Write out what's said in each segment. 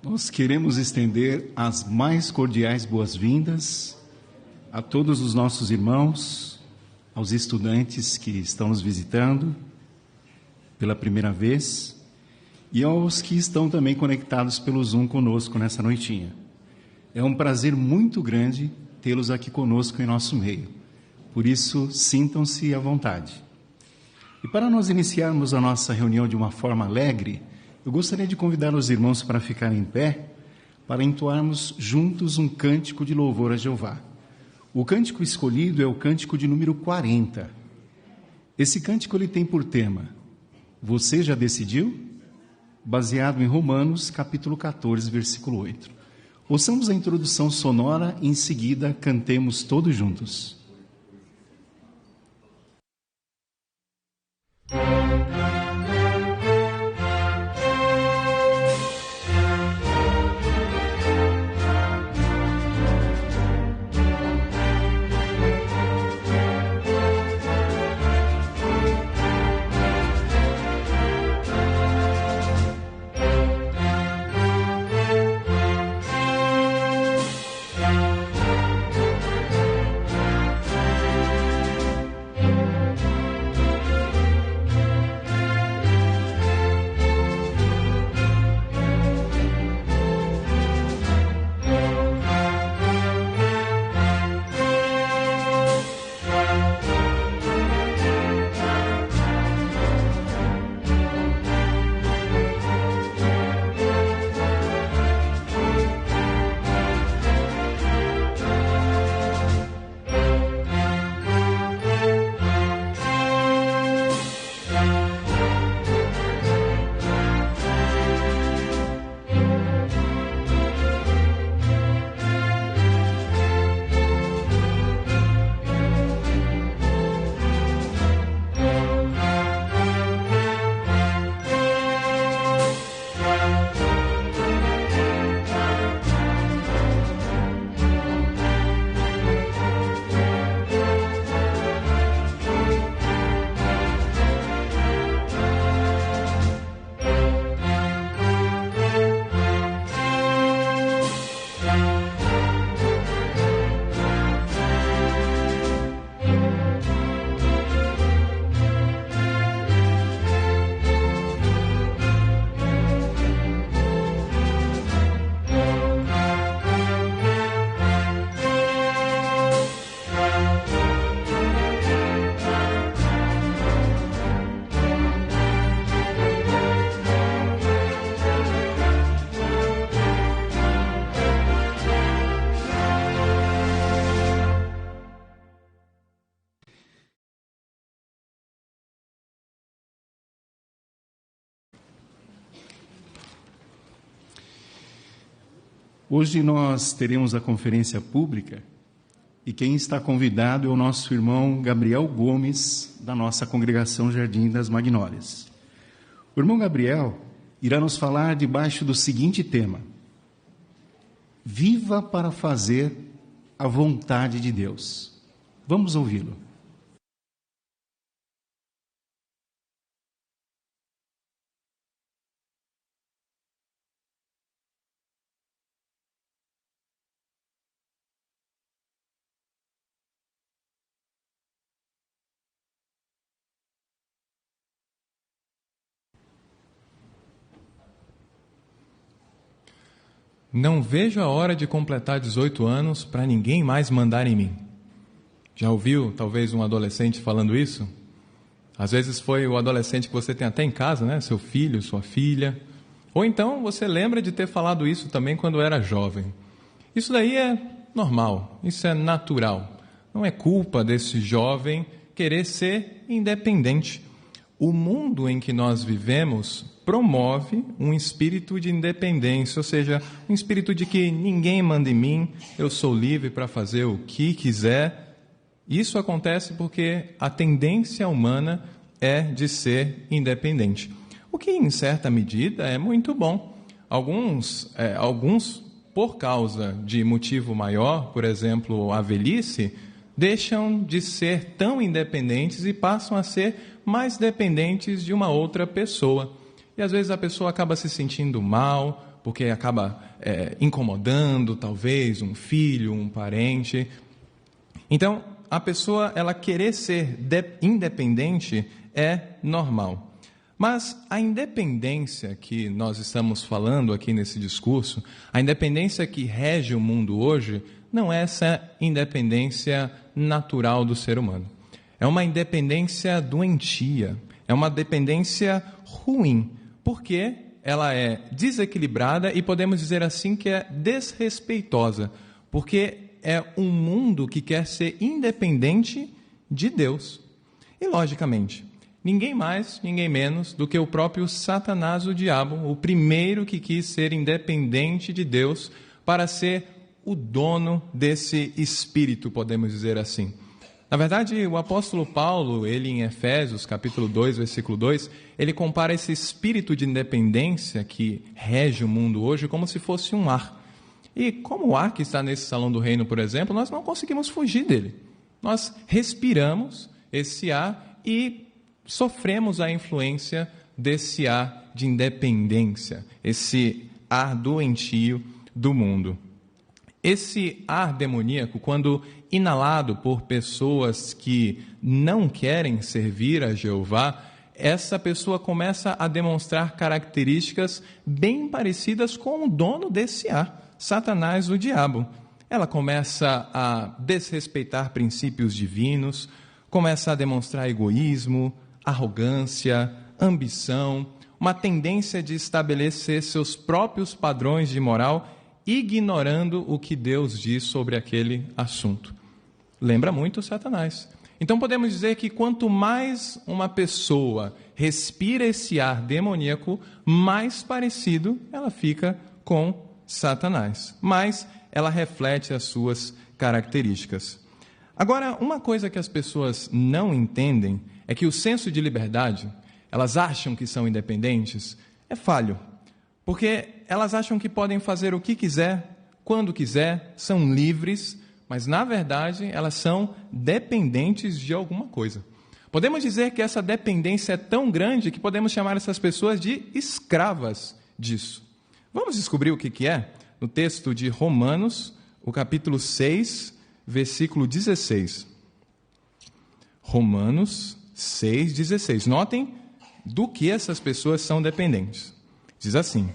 Nós queremos estender as mais cordiais boas-vindas a todos os nossos irmãos, aos estudantes que estão nos visitando pela primeira vez e aos que estão também conectados pelo Zoom conosco nessa noitinha. É um prazer muito grande tê-los aqui conosco em nosso meio. Por isso, sintam-se à vontade. E para nós iniciarmos a nossa reunião de uma forma alegre, eu gostaria de convidar os irmãos para ficarem em pé, para entoarmos juntos um cântico de louvor a Jeová. O cântico escolhido é o cântico de número 40. Esse cântico ele tem por tema, Você já decidiu? Baseado em Romanos, capítulo 14, versículo 8. Ouçamos a introdução sonora e em seguida cantemos todos juntos. Hoje nós teremos a conferência pública e quem está convidado é o nosso irmão Gabriel Gomes, da nossa congregação Jardim das Magnólias. O irmão Gabriel irá nos falar debaixo do seguinte tema: Viva para fazer a vontade de Deus. Vamos ouvi-lo. Não vejo a hora de completar 18 anos para ninguém mais mandar em mim. Já ouviu, talvez, um adolescente falando isso? Às vezes foi o adolescente que você tem até em casa, né? Seu filho, sua filha. Ou então você lembra de ter falado isso também quando era jovem. Isso daí é normal, isso é natural. Não é culpa desse jovem querer ser independente. O mundo em que nós vivemos promove um espírito de independência, ou seja, um espírito de que ninguém manda em mim, eu sou livre para fazer o que quiser. Isso acontece porque a tendência humana é de ser independente, o que em certa medida é muito bom. Alguns por causa de motivo maior, por exemplo, a velhice, deixam de ser tão independentes e passam a ser mais dependentes de uma outra pessoa. E às vezes a pessoa acaba se sentindo mal porque acaba incomodando, talvez, um filho, um parente. Então, a pessoa, ela querer ser independente é normal. Mas a independência que nós estamos falando aqui nesse discurso, a independência que rege o mundo hoje, não é essa independência natural do ser humano. É uma independência doentia, é uma dependência ruim, porque ela é desequilibrada e podemos dizer assim que é desrespeitosa, porque é um mundo que quer ser independente de Deus. E, logicamente, ninguém mais, ninguém menos do que o próprio Satanás, o diabo, o primeiro que quis ser independente de Deus para ser o dono desse espírito, podemos dizer assim. Na verdade, o apóstolo Paulo, ele em Efésios, capítulo 2, versículo 2, ele compara esse espírito de independência que rege o mundo hoje como se fosse um ar. E como o ar que está nesse salão do reino, por exemplo, nós não conseguimos fugir dele. Nós respiramos esse ar e sofremos a influência desse ar de independência, esse ar doentio do mundo. Esse ar demoníaco, quando inalado por pessoas que não querem servir a Jeová, essa pessoa começa a demonstrar características bem parecidas com o dono desse ar, Satanás, o diabo. Ela começa a desrespeitar princípios divinos, começa a demonstrar egoísmo, arrogância, ambição, uma tendência de estabelecer seus próprios padrões de moral, ignorando o que Deus diz sobre aquele assunto. Lembra muito Satanás. Então podemos dizer que quanto mais uma pessoa respira esse ar demoníaco, mais parecido ela fica com Satanás. Mas ela reflete as suas características. Agora, uma coisa que as pessoas não entendem é que o senso de liberdade, elas acham que são independentes, é falho. Porque elas acham que podem fazer o que quiser, quando quiser, são livres, mas, na verdade, elas são dependentes de alguma coisa. Podemos dizer que essa dependência é tão grande que podemos chamar essas pessoas de escravas disso. Vamos descobrir o que é? No texto de Romanos, o capítulo 6, versículo 16. Romanos 6, 16. Notem do que essas pessoas são dependentes. Diz assim: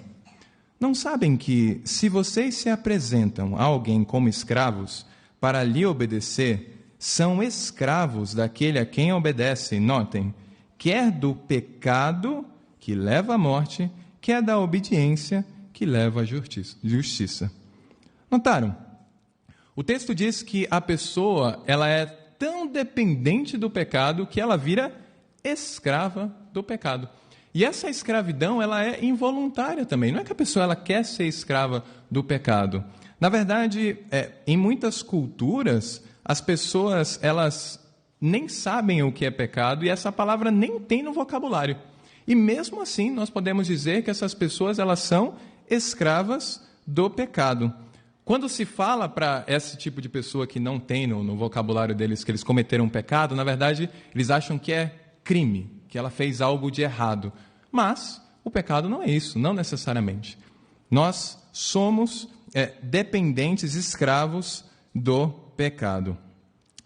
não sabem que, se vocês se apresentam a alguém como escravos para lhe obedecer, são escravos daquele a quem obedecem, notem, quer do pecado que leva à morte, quer da obediência que leva à justiça. Notaram? O texto diz que a pessoa ela é tão dependente do pecado que ela vira escrava do pecado. E essa escravidão ela é involuntária também. Não é que a pessoa ela quer ser escrava do pecado. Na verdade, em muitas culturas, as pessoas elas nem sabem o que é pecado e essa palavra nem tem no vocabulário. E mesmo assim, nós podemos dizer que essas pessoas elas são escravas do pecado. Quando se fala para esse tipo de pessoa que não tem no vocabulário deles que eles cometeram um pecado, na verdade, eles acham que é crime, que ela fez algo de errado. Mas o pecado não é isso, não necessariamente. Nós somos dependentes, escravos do pecado,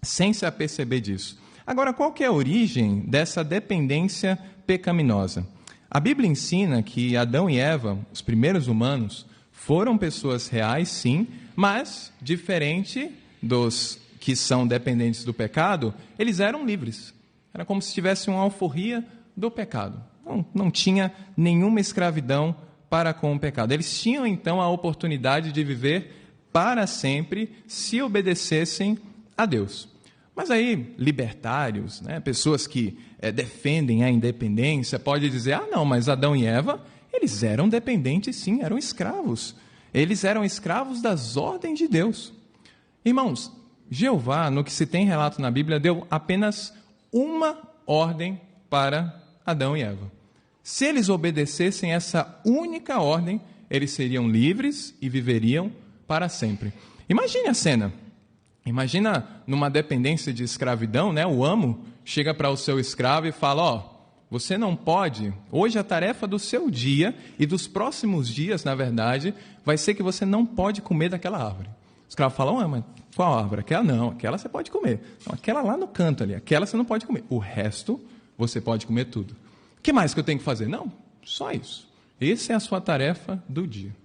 sem se aperceber disso. Agora, qual que é a origem dessa dependência pecaminosa? A Bíblia ensina que Adão e Eva, os primeiros humanos, foram pessoas reais, sim, mas, diferente dos que são dependentes do pecado, eles eram livres. Era como se tivesse uma alforria do pecado. Não tinha nenhuma escravidão para com o pecado. Eles tinham, então, a oportunidade de viver para sempre se obedecessem a Deus. Mas aí, libertários, pessoas que defendem a independência, podem dizer, não, mas Adão e Eva, eles eram dependentes sim, eram escravos. Eles eram escravos das ordens de Deus. Irmãos, Jeová, no que se tem relato na Bíblia, deu apenas uma ordem para Adão e Eva. Se eles obedecessem essa única ordem, eles seriam livres e viveriam para sempre. Imagine a cena. Imagina numa dependência de escravidão, o amo chega para o seu escravo e fala, você não pode, hoje a tarefa do seu dia e dos próximos dias, na verdade, vai ser que você não pode comer daquela árvore. Os escravos falam, mas qual árvore? Aquela não, aquela você pode comer. Não, aquela lá no canto ali, aquela você não pode comer. O resto, você pode comer tudo. O que mais que eu tenho que fazer? Não, só isso. Essa é a sua tarefa do dia.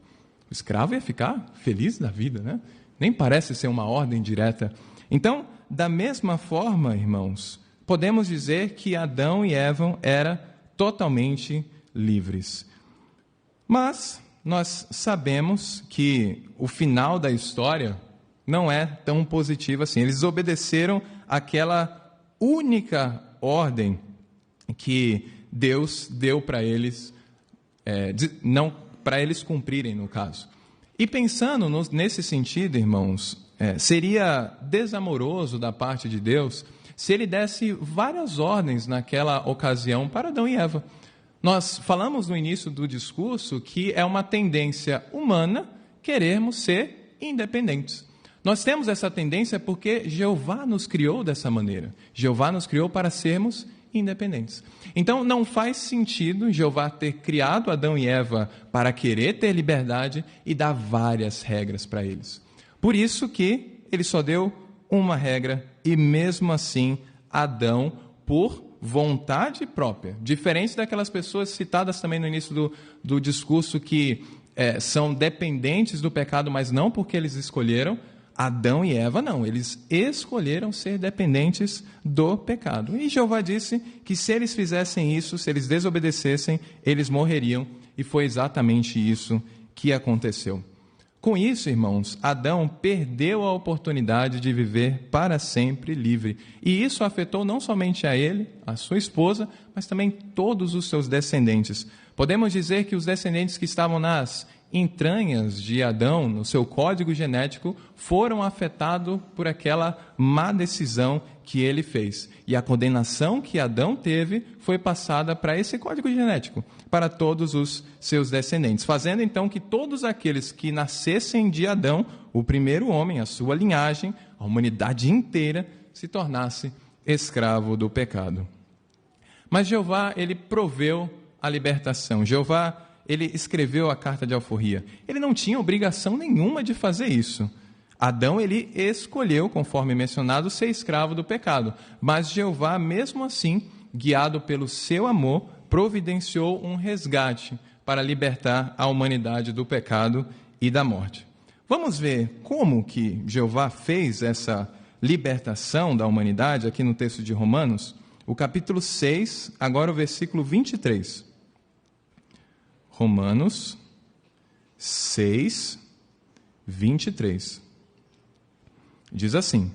O escravo ia ficar feliz da vida, né? Nem parece ser uma ordem direta. Então, da mesma forma, irmãos, podemos dizer que Adão e Eva eram totalmente livres. Mas nós sabemos que o final da história não é tão positivo assim. Eles obedeceram àquela única ordem que Deus deu para eles, não para eles cumprirem, no caso. E pensando nesse sentido, irmãos, seria desamoroso da parte de Deus se ele desse várias ordens naquela ocasião para Adão e Eva. Nós falamos no início do discurso que é uma tendência humana querermos ser independentes. Nós temos essa tendência porque Jeová nos criou dessa maneira. Jeová nos criou para sermos independentes. Então, não faz sentido Jeová ter criado Adão e Eva para querer ter liberdade e dar várias regras para eles. Por isso que ele só deu uma regra e, mesmo assim, Adão, por vontade própria, diferente daquelas pessoas citadas também no início do discurso que são dependentes do pecado, mas não porque eles escolheram. Adão e Eva não, eles escolheram ser dependentes do pecado. E Jeová disse que se eles fizessem isso, se eles desobedecessem, eles morreriam, e foi exatamente isso que aconteceu. Com isso, irmãos, Adão perdeu a oportunidade de viver para sempre livre. E isso afetou não somente a ele, a sua esposa, mas também todos os seus descendentes. Podemos dizer que os descendentes que estavam nas entranhas de Adão, no seu código genético, foram afetados por aquela má decisão que ele fez. E a condenação que Adão teve foi passada para esse código genético, para todos os seus descendentes, fazendo então que todos aqueles que nascessem de Adão, o primeiro homem, a sua linhagem, a humanidade inteira, se tornasse escravo do pecado. Mas Jeová, ele proveu a libertação. Jeová, ele escreveu a carta de alforria. Ele não tinha obrigação nenhuma de fazer isso. Adão, ele escolheu, conforme mencionado, ser escravo do pecado. Mas Jeová, mesmo assim, guiado pelo seu amor, providenciou um resgate para libertar a humanidade do pecado e da morte. Vamos ver como que Jeová fez essa libertação da humanidade aqui no texto de Romanos, o capítulo 6, agora o versículo 23. Romanos 6, 23. Diz assim: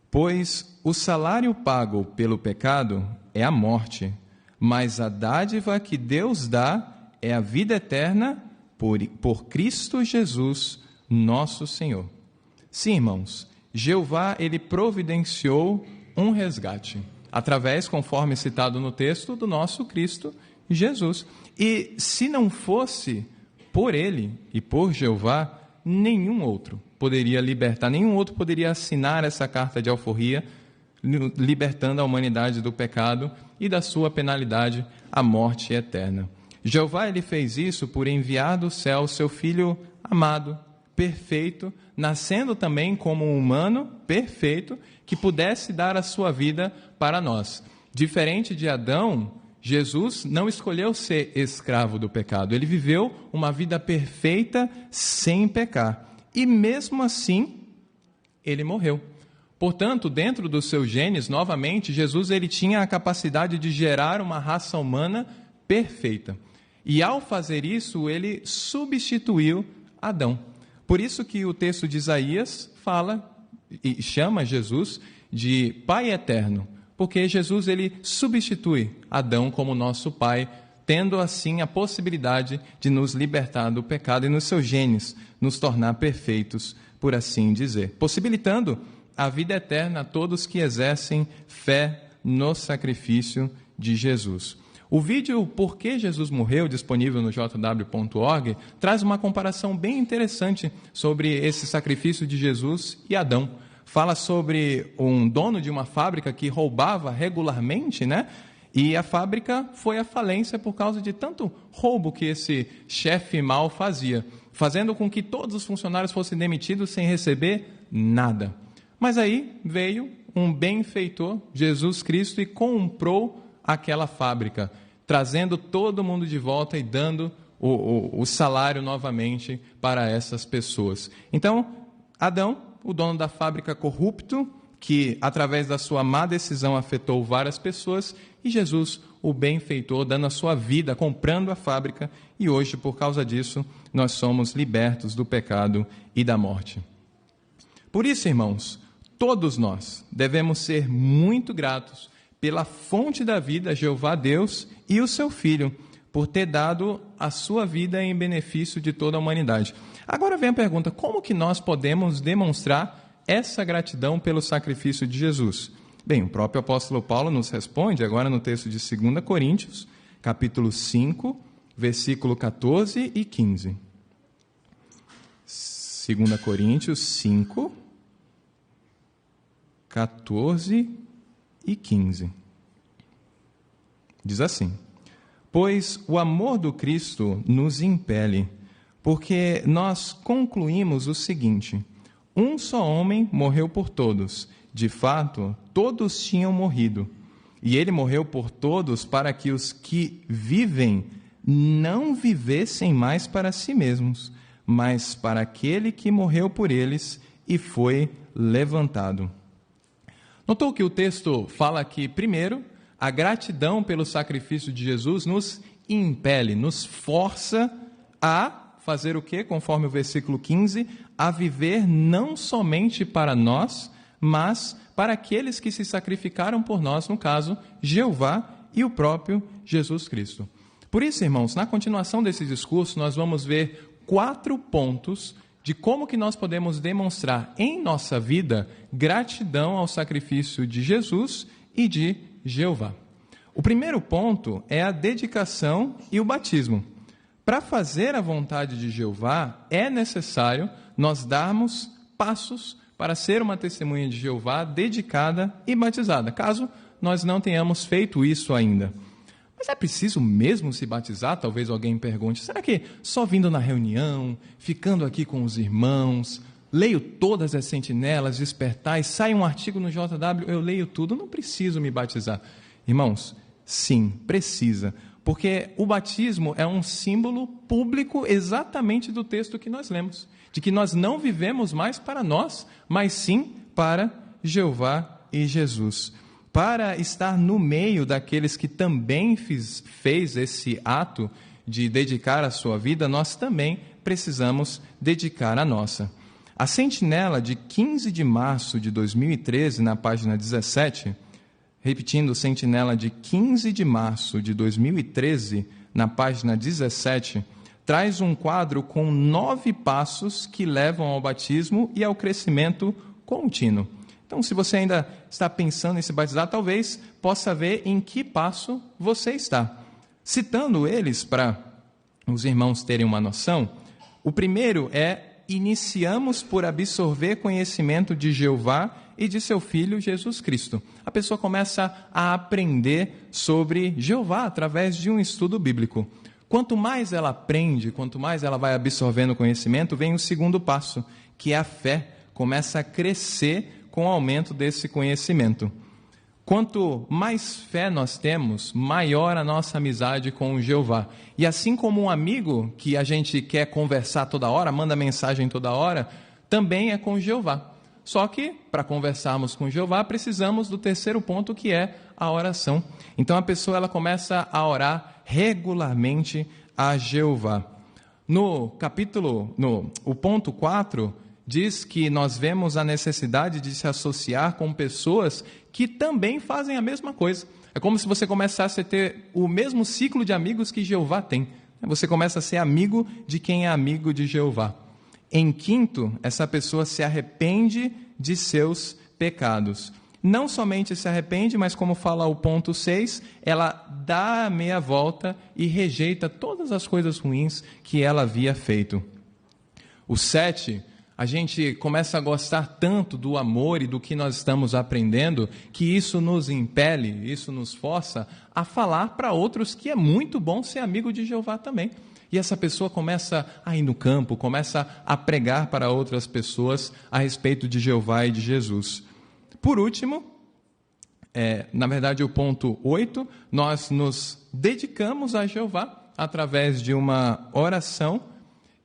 pois o salário pago pelo pecado é a morte, mas a dádiva que Deus dá é a vida eterna por Cristo Jesus, nosso Senhor. Sim, irmãos, Jeová, ele providenciou um resgate, através, conforme citado no texto, do nosso Cristo Jesus. E se não fosse por ele e por Jeová, nenhum outro poderia libertar, nenhum outro poderia assinar essa carta de alforria, libertando a humanidade do pecado e da sua penalidade, a morte eterna. Jeová, ele fez isso por enviar do céu seu Filho amado, perfeito, nascendo também como um humano perfeito, que pudesse dar a sua vida para nós. Diferente de Adão, Jesus não escolheu ser escravo do pecado. Ele viveu uma vida perfeita sem pecar. E mesmo assim, ele morreu. Portanto, dentro dos seus genes, novamente, Jesus ele tinha a capacidade de gerar uma raça humana perfeita. E ao fazer isso, ele substituiu Adão. Por isso que o texto de Isaías fala e chama Jesus de Pai Eterno, porque Jesus ele substitui Adão como nosso pai, tendo assim a possibilidade de nos libertar do pecado e nos seus genes nos tornar perfeitos, por assim dizer, possibilitando a vida eterna a todos que exercem fé no sacrifício de Jesus. O vídeo Por que Jesus Morreu, disponível no jw.org, traz uma comparação bem interessante sobre esse sacrifício de Jesus e Adão. Fala sobre um dono de uma fábrica que roubava regularmente, né? E a fábrica foi à falência por causa de tanto roubo que esse chefe mau fazia, fazendo com que todos os funcionários fossem demitidos sem receber nada. Mas aí veio um benfeitor, Jesus Cristo, e comprou aquela fábrica, trazendo todo mundo de volta e dando o salário novamente para essas pessoas. Então, Adão, o dono da fábrica corrupto, que através da sua má decisão afetou várias pessoas, e Jesus, o benfeitor, dando a sua vida, comprando a fábrica, e hoje, por causa disso, nós somos libertos do pecado e da morte. Por isso, irmãos, todos nós devemos ser muito gratos pela fonte da vida, Jeová Deus, e o seu Filho, por ter dado a sua vida em benefício de toda a humanidade. Agora vem a pergunta, como que nós podemos demonstrar essa gratidão pelo sacrifício de Jesus? Bem, o próprio apóstolo Paulo nos responde agora no texto de 2 Coríntios, capítulo 5, versículo 14 e 15. 2 Coríntios 5, 14 e 15. Diz assim: pois o amor do Cristo nos impele, porque nós concluímos o seguinte: um só homem morreu por todos. De fato, todos tinham morrido. E ele morreu por todos para que os que vivem não vivessem mais para si mesmos, mas para aquele que morreu por eles e foi levantado. Notou que o texto fala que, primeiro, a gratidão pelo sacrifício de Jesus nos impele, nos força a fazer o quê? Conforme o versículo 15, a viver não somente para nós, mas para aqueles que se sacrificaram por nós, no caso, Jeová e o próprio Jesus Cristo. Por isso, irmãos, na continuação desse discurso, nós vamos ver 4 pontos de como que nós podemos demonstrar em nossa vida gratidão ao sacrifício de Jesus e de Jeová. O primeiro ponto é a dedicação e o batismo. Para fazer a vontade de Jeová, é necessário nós darmos passos para ser uma testemunha de Jeová dedicada e batizada, caso nós não tenhamos feito isso ainda. Mas é preciso mesmo se batizar? Talvez alguém pergunte. Será que só vindo na reunião, ficando aqui com os irmãos, leio todas as sentinelas, despertais, sai um artigo no JW, eu leio tudo, não preciso me batizar? Irmãos, sim, precisa, porque o batismo é um símbolo público exatamente do texto que nós lemos, de que nós não vivemos mais para nós, mas sim para Jeová e Jesus. Para estar no meio daqueles que também fez esse ato de dedicar a sua vida, nós também precisamos dedicar a nossa. A sentinela de 15 de março de 2013, na página 17, repetindo, sentinela de 15 de março de 2013, na página 17, traz um quadro com 9 passos que levam ao batismo e ao crescimento contínuo. Então, se você ainda está pensando em se batizar, talvez possa ver em que passo você está. Citando eles para os irmãos terem uma noção, o primeiro é: iniciamos por absorver conhecimento de Jeová e de seu Filho Jesus Cristo. A pessoa começa a aprender sobre Jeová através de um estudo bíblico. Quanto mais ela aprende, quanto mais ela vai absorvendo conhecimento, vem o segundo passo, que é a fé. Começa a crescer com o aumento desse conhecimento. Quanto mais fé nós temos, maior a nossa amizade com o Jeová. E assim como um amigo que a gente quer conversar toda hora, manda mensagem toda hora, também é com o Jeová. Só que, para conversarmos com Jeová, precisamos do terceiro ponto, que é a oração. Então, a pessoa ela começa a orar regularmente a Jeová. O ponto 4 diz que nós vemos a necessidade de se associar com pessoas que também fazem a mesma coisa. É como se você começasse a ter o mesmo ciclo de amigos que Jeová tem. Você começa a ser amigo de quem é amigo de Jeová. Em quinto, essa pessoa se arrepende de seus pecados. Não somente se arrepende, mas como fala o ponto 6, ela dá a meia volta e rejeita todas as coisas ruins que ela havia feito. O 7, a gente começa a gostar tanto do amor e do que nós estamos aprendendo, que isso nos impele, isso nos força a falar para outros que é muito bom ser amigo de Jeová também. E essa pessoa começa a ir no campo, começa a pregar para outras pessoas a respeito de Jeová e de Jesus. Por último, na verdade o ponto 8, nós nos dedicamos a Jeová através de uma oração.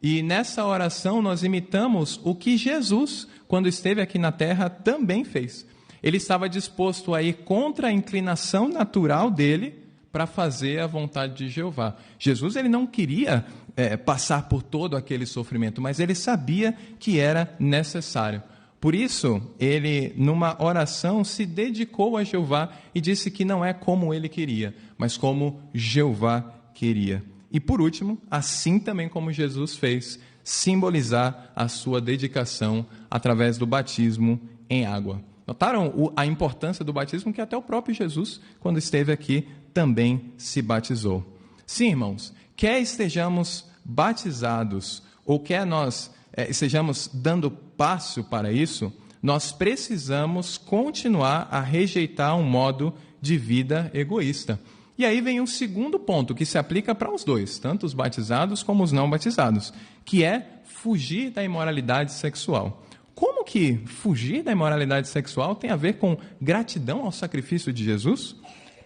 E nessa oração nós imitamos o que Jesus, quando esteve aqui na terra, também fez. Ele estava disposto a ir contra a inclinação natural dele para fazer a vontade de Jeová. Jesus ele não queria passar por todo aquele sofrimento, mas ele sabia que era necessário. Por isso, ele, numa oração, se dedicou a Jeová e disse que não é como ele queria, mas como Jeová queria. E por último, assim também como Jesus fez, simbolizar a sua dedicação através do batismo em água. Notaram a importância do batismo, que até o próprio Jesus, quando esteve aqui, também se batizou. Sim, irmãos, quer estejamos batizados ou quer nós estejamos dando passo para isso, nós precisamos continuar a rejeitar um modo de vida egoísta. E aí vem um segundo ponto que se aplica para os dois, tanto os batizados como os não batizados, que é fugir da imoralidade sexual. Como que fugir da imoralidade sexual tem a ver com gratidão ao sacrifício de Jesus?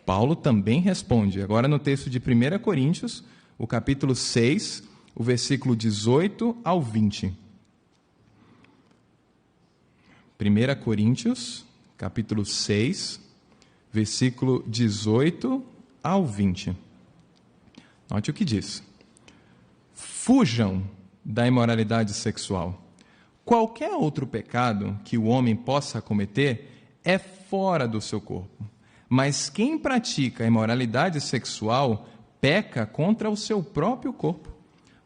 Paulo também responde, agora no texto de 1 Coríntios, o capítulo 6, o versículo 18 ao 20. 1 Coríntios, capítulo 6, versículo 18 ao 20. Note o que diz. Fujam da imoralidade sexual. Qualquer outro pecado que o homem possa cometer é fora do seu corpo. Mas quem pratica a imoralidade sexual peca contra o seu próprio corpo.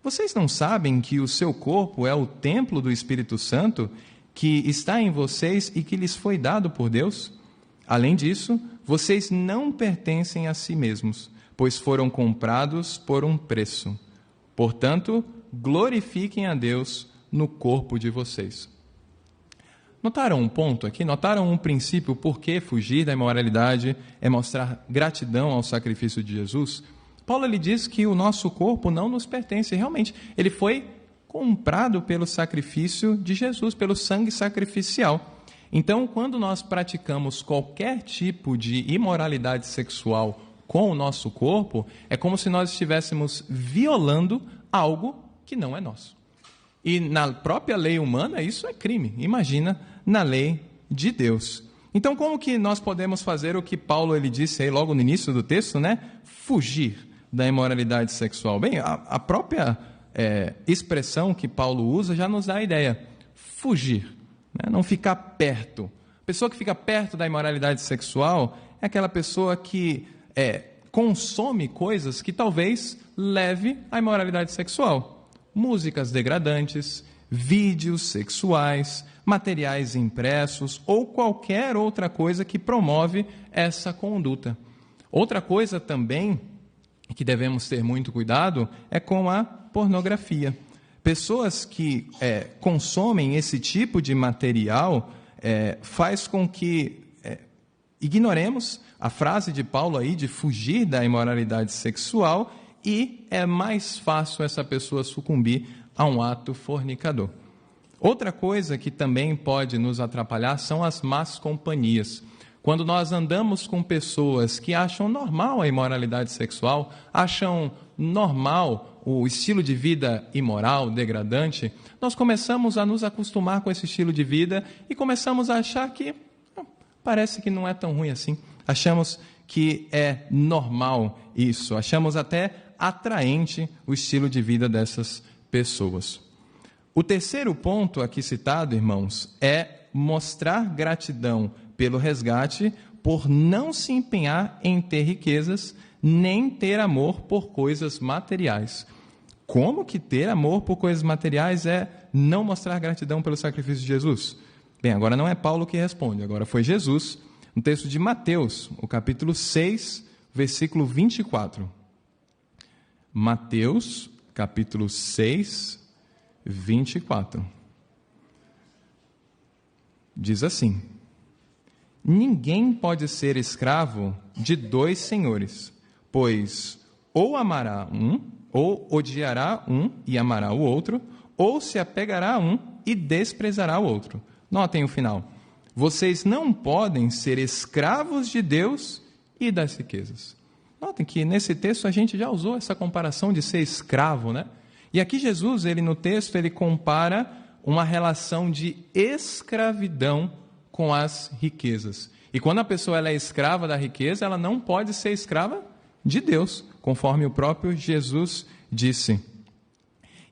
Vocês não sabem que o seu corpo é o templo do Espírito Santo que está em vocês e que lhes foi dado por Deus? Além disso, vocês não pertencem a si mesmos, pois foram comprados por um preço. Portanto, glorifiquem a Deus no corpo de vocês. Notaram um ponto aqui? Notaram um princípio? Por que fugir da imoralidade é mostrar gratidão ao sacrifício de Jesus? Paulo ele diz que o nosso corpo não nos pertence. Realmente, ele foi comprado pelo sacrifício de Jesus, pelo sangue sacrificial. Então, quando nós praticamos qualquer tipo de imoralidade sexual com o nosso corpo, é como se nós estivéssemos violando algo que não é nosso. E na própria lei humana, isso é crime. Imagina na lei de Deus. Então, como que nós podemos fazer o que Paulo ele disse aí logo no início do texto, né? Fugir da imoralidade sexual. Bem, a própria expressão que Paulo usa já nos dá a ideia. Fugir, né? Não ficar perto. A pessoa que fica perto da imoralidade sexual é aquela pessoa que consome coisas que talvez leve à imoralidade sexual. Músicas degradantes, vídeos sexuais, materiais impressos ou qualquer outra coisa que promove essa conduta. Outra coisa também que devemos ter muito cuidado é com a pornografia. Pessoas que consomem esse tipo de material faz com que ignoremos a frase de Paulo aí de fugir da imoralidade sexual e é mais fácil essa pessoa sucumbir a um ato fornicador. Outra coisa que também pode nos atrapalhar são as más companhias. Quando nós andamos com pessoas que acham normal a imoralidade sexual, acham normal o estilo de vida imoral, degradante, nós começamos a nos acostumar com esse estilo de vida e começamos a achar que parece que não é tão ruim assim. Achamos que é normal isso, achamos até atraente o estilo de vida dessas pessoas. O terceiro ponto aqui citado, irmãos, é mostrar gratidão pelo resgate por não se empenhar em ter riquezas, nem ter amor por coisas materiais. Como que ter amor por coisas materiais é não mostrar gratidão pelo sacrifício de Jesus? Bem, agora não é Paulo que responde, agora foi Jesus, no texto de Mateus, o capítulo 6, versículo 24. Mateus, capítulo 6, 24. diz assim: ninguém pode ser escravo de 2 senhores, pois ou amará um, ou odiará um e amará o outro, ou se apegará a um e desprezará o outro. Notem o final. Vocês não podem ser escravos de Deus e das riquezas. Notem que nesse texto a gente já usou essa comparação de ser escravo, né? E aqui Jesus, no texto, ele compara uma relação de escravidão com as riquezas. E quando a pessoa ela é escrava da riqueza, ela não pode ser escrava de Deus, conforme o próprio Jesus disse.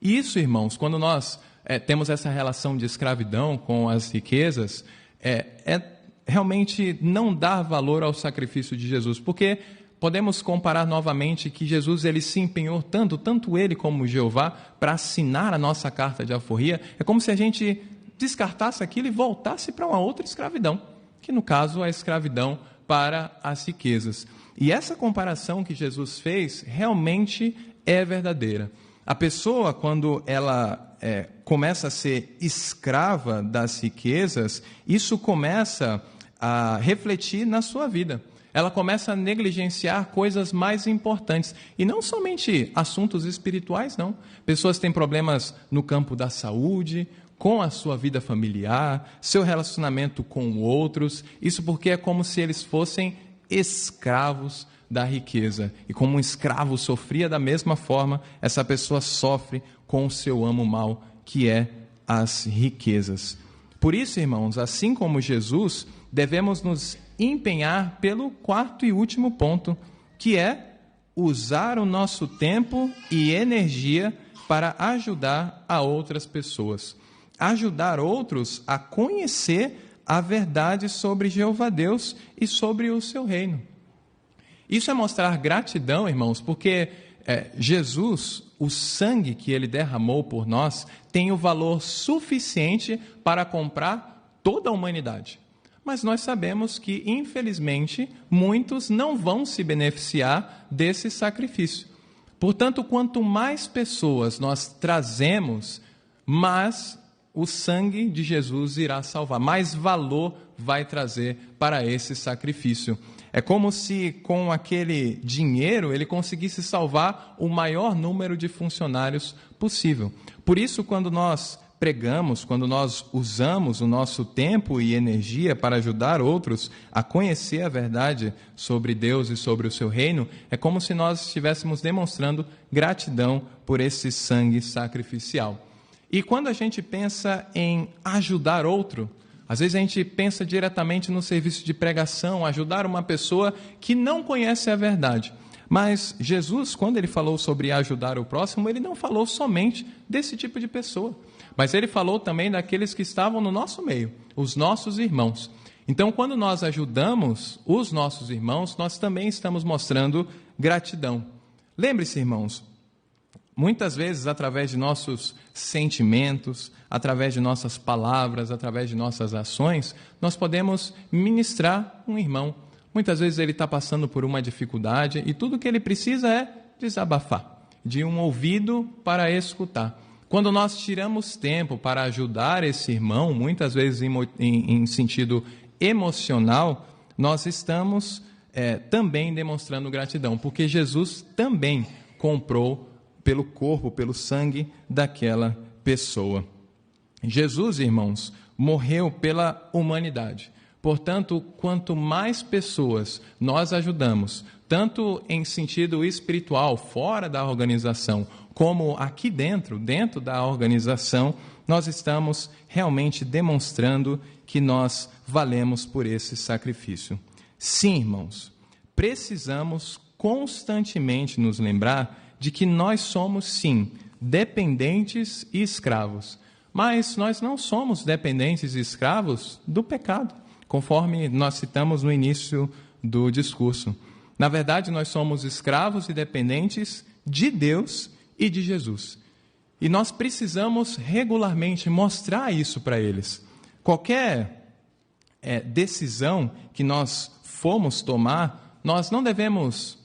E isso, irmãos, quando nós temos essa relação de escravidão com as riquezas, é realmente não dar valor ao sacrifício de Jesus, porque podemos comparar novamente que Jesus ele se empenhou tanto ele como Jeová, para assinar a nossa carta de alforria. É como se a gente descartasse aquilo e voltasse para uma outra escravidão, que no caso é a escravidão para as riquezas. E essa comparação que Jesus fez realmente é verdadeira. A pessoa, quando ela começa a ser escrava das riquezas, isso começa a refletir na sua vida. Ela começa a negligenciar coisas mais importantes. E não somente assuntos espirituais, não. Pessoas têm problemas no campo da saúde, com a sua vida familiar, seu relacionamento com outros. Isso porque é como se eles fossem escravos da riqueza. E como um escravo sofria da mesma forma, essa pessoa sofre com o seu amo mau, que é as riquezas. Por isso, irmãos, assim como Jesus, devemos nos empenhar pelo 4º e último ponto, que é usar o nosso tempo e energia para ajudar a outras pessoas. Ajudar outros a conhecer a verdade sobre Jeová Deus e sobre o seu reino. Isso é mostrar gratidão, irmãos, porque Jesus, o sangue que ele derramou por nós, tem o valor suficiente para comprar toda a humanidade. Mas nós sabemos que, infelizmente, muitos não vão se beneficiar desse sacrifício. Portanto, quanto mais pessoas nós trazemos, mais o sangue de Jesus irá salvar, mais valor vai trazer para esse sacrifício. É como se com aquele dinheiro ele conseguisse salvar o maior número de funcionários possível. Por isso, quando nós pregamos, quando nós usamos o nosso tempo e energia para ajudar outros a conhecer a verdade sobre Deus e sobre o seu reino, é como se nós estivéssemos demonstrando gratidão por esse sangue sacrificial. E quando a gente pensa em ajudar outro, às vezes a gente pensa diretamente no serviço de pregação, ajudar uma pessoa que não conhece a verdade. Mas Jesus, quando ele falou sobre ajudar o próximo, ele não falou somente desse tipo de pessoa, mas ele falou também daqueles que estavam no nosso meio, os nossos irmãos. Então, quando nós ajudamos os nossos irmãos, nós também estamos mostrando gratidão. Lembre-se, irmãos, muitas vezes, através de nossos sentimentos, através de nossas palavras, através de nossas ações, nós podemos ministrar um irmão. Muitas vezes ele está passando por uma dificuldade e tudo que ele precisa é desabafar, de um ouvido para escutar. Quando nós tiramos tempo para ajudar esse irmão, muitas vezes em sentido emocional, nós estamos também demonstrando gratidão, porque Jesus também comprou pelo corpo, pelo sangue daquela pessoa. Jesus, irmãos, morreu pela humanidade. Portanto, quanto mais pessoas nós ajudamos, tanto em sentido espiritual, fora da organização, como aqui dentro da organização, nós estamos realmente demonstrando que nós valemos por esse sacrifício. Sim, irmãos, precisamos constantemente nos lembrar de que nós somos, sim, dependentes e escravos. Mas nós não somos dependentes e escravos do pecado, conforme nós citamos no início do discurso. Na verdade, nós somos escravos e dependentes de Deus e de Jesus. E nós precisamos regularmente mostrar isso para eles. Qualquer decisão que nós formos tomar, nós não devemos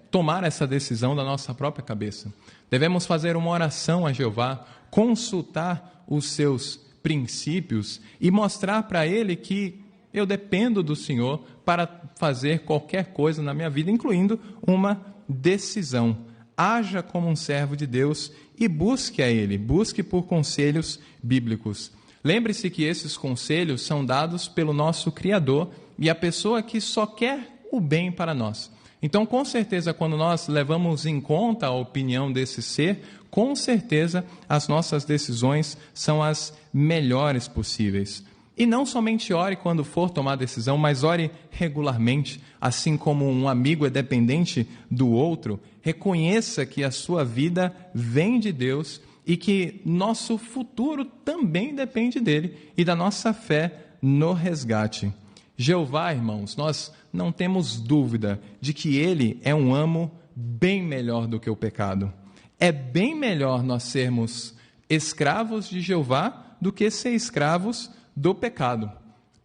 tomar essa decisão da nossa própria cabeça. Devemos fazer uma oração a Jeová, consultar os seus princípios e mostrar para ele que eu dependo do Senhor para fazer qualquer coisa na minha vida, incluindo uma decisão. Haja como um servo de Deus e busque a Ele, busque por conselhos bíblicos. Lembre-se que esses conselhos são dados pelo nosso Criador e a pessoa que só quer o bem para nós. Então, com certeza, quando nós levamos em conta a opinião desse ser, com certeza as nossas decisões são as melhores possíveis. E não somente ore quando for tomar decisão, mas ore regularmente, assim como um amigo é dependente do outro. Reconheça que a sua vida vem de Deus e que nosso futuro também depende dele e da nossa fé no resgate. Jeová, irmãos, nós não temos dúvida de que Ele é um amo bem melhor do que o pecado. É bem melhor nós sermos escravos de Jeová do que ser escravos do pecado.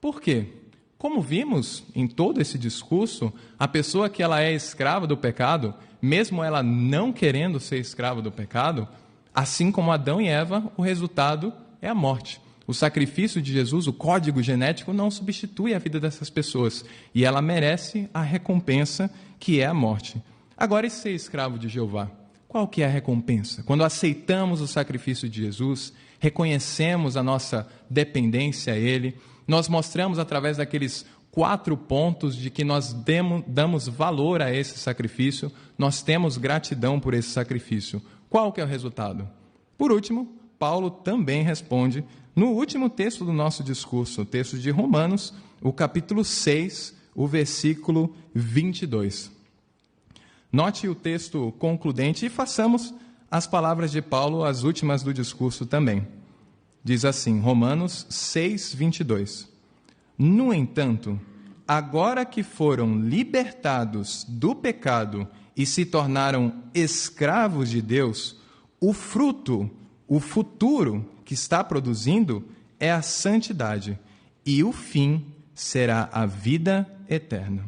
Por quê? Como vimos em todo esse discurso, a pessoa que ela é escrava do pecado, mesmo ela não querendo ser escrava do pecado, assim como Adão e Eva, o resultado é a morte. O sacrifício de Jesus, o código genético, não substitui a vida dessas pessoas. E ela merece a recompensa que é a morte. Agora, e ser escravo de Jeová? Qual que é a recompensa? Quando aceitamos o sacrifício de Jesus, reconhecemos a nossa dependência a Ele, nós mostramos através daqueles 4 pontos de que nós damos valor a esse sacrifício, nós temos gratidão por esse sacrifício. Qual que é o resultado? Por último, Paulo também responde no último texto do nosso discurso, o texto de Romanos, o capítulo 6, o versículo 22. Note o texto concludente e façamos as palavras de Paulo, as últimas do discurso também. Diz assim, Romanos 6, 22. No entanto, agora que foram libertados do pecado e se tornaram escravos de Deus, o fruto, o futuro que está produzindo é a santidade, e o fim será a vida eterna.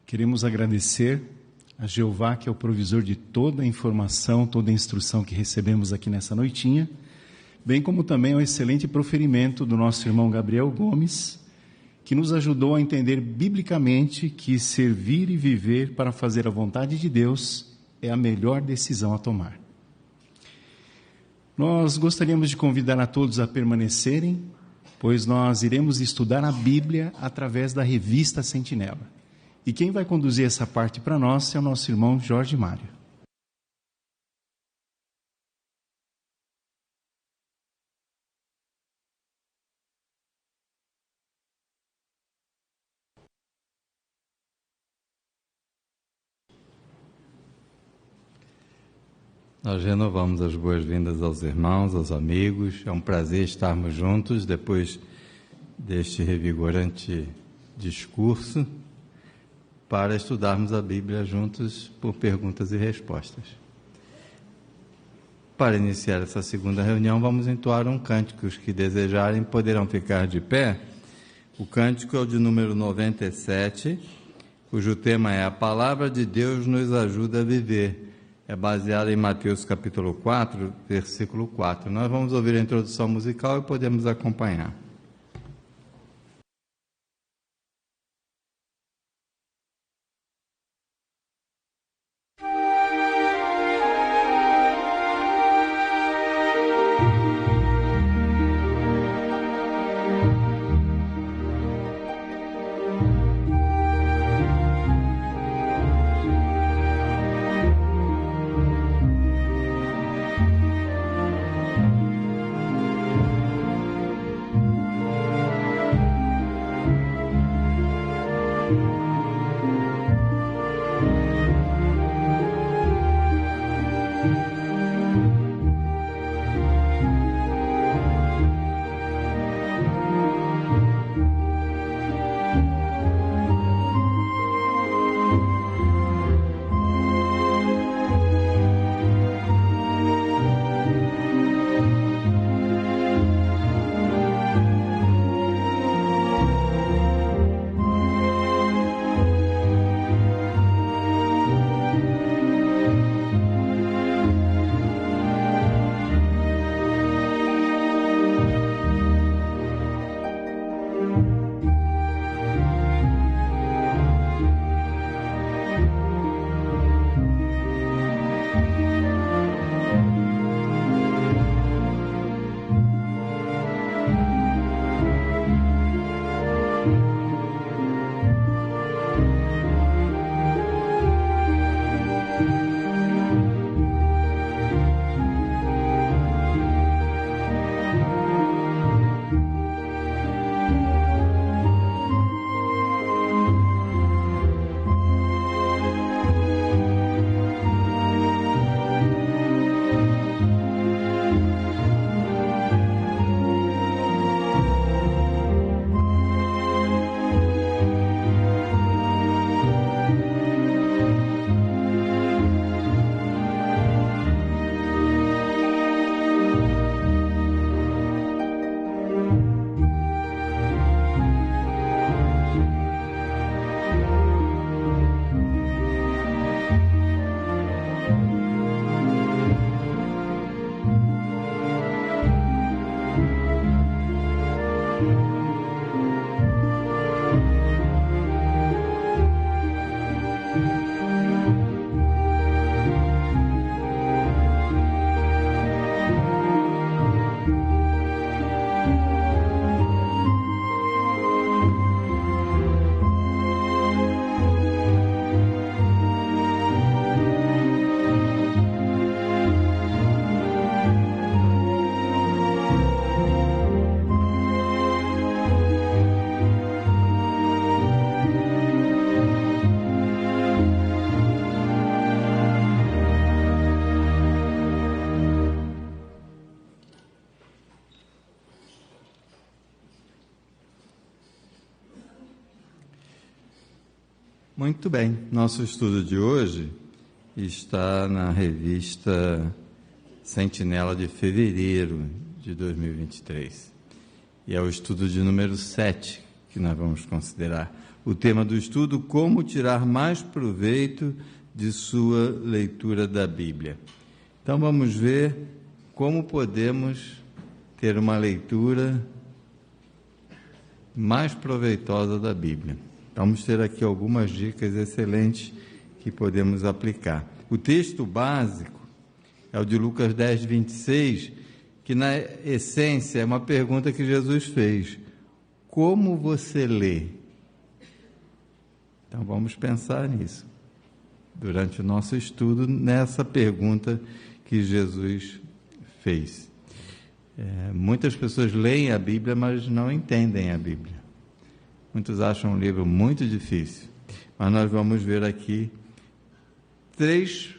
Queremos agradecer a Jeová, que é o provisor de toda a informação, toda a instrução que recebemos aqui nessa noitinha, bem como também ao excelente proferimento do nosso irmão Gabriel Gomes, que nos ajudou a entender biblicamente que servir e viver para fazer a vontade de Deus é a melhor decisão a tomar. Nós gostaríamos de convidar a todos a permanecerem, pois nós iremos estudar a Bíblia através da revista Sentinela. E quem vai conduzir essa parte para nós é o nosso irmão Jorge Mário. Nós renovamos as boas-vindas aos irmãos, aos amigos. É um prazer estarmos juntos depois deste revigorante discurso, para estudarmos a Bíblia juntos por perguntas e respostas. Para iniciar essa segunda reunião, vamos entoar um cântico. Os que desejarem poderão ficar de pé. O cântico é o de número 97, cujo tema é A Palavra de Deus nos ajuda a viver. É baseado em Mateus capítulo 4, versículo 4. Nós vamos ouvir a introdução musical e podemos acompanhar. Muito bem, nosso estudo de hoje está na revista Sentinela de fevereiro de 2023. E é o estudo de número 7 que nós vamos considerar. O tema do estudo: como tirar mais proveito de sua leitura da Bíblia. Então vamos ver como podemos ter uma leitura mais proveitosa da Bíblia. Vamos ter aqui algumas dicas excelentes que podemos aplicar. O texto básico é o de Lucas 10, 26, que na essência é uma pergunta que Jesus fez: como você lê? Então vamos pensar nisso, durante o nosso estudo, nessa pergunta que Jesus fez. Muitas pessoas leem a Bíblia, mas não entendem a Bíblia. Muitos acham um livro muito difícil, mas nós vamos ver aqui 3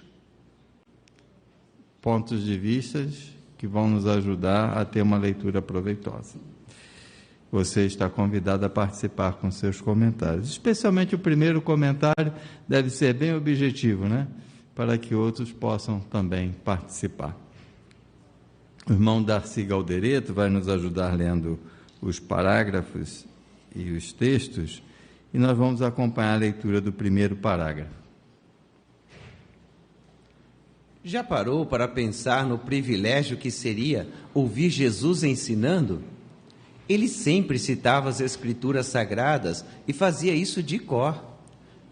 pontos de vista que vão nos ajudar a ter uma leitura proveitosa. Você está convidado a participar com seus comentários. Especialmente o primeiro comentário deve ser bem objetivo, né? Para que outros possam também participar. O irmão Darcy Galdereto vai nos ajudar lendo os parágrafos e os textos, e nós vamos acompanhar a leitura do primeiro parágrafo. Já parou para pensar no privilégio que seria ouvir Jesus ensinando? Ele sempre citava as Escrituras Sagradas e fazia isso de cor.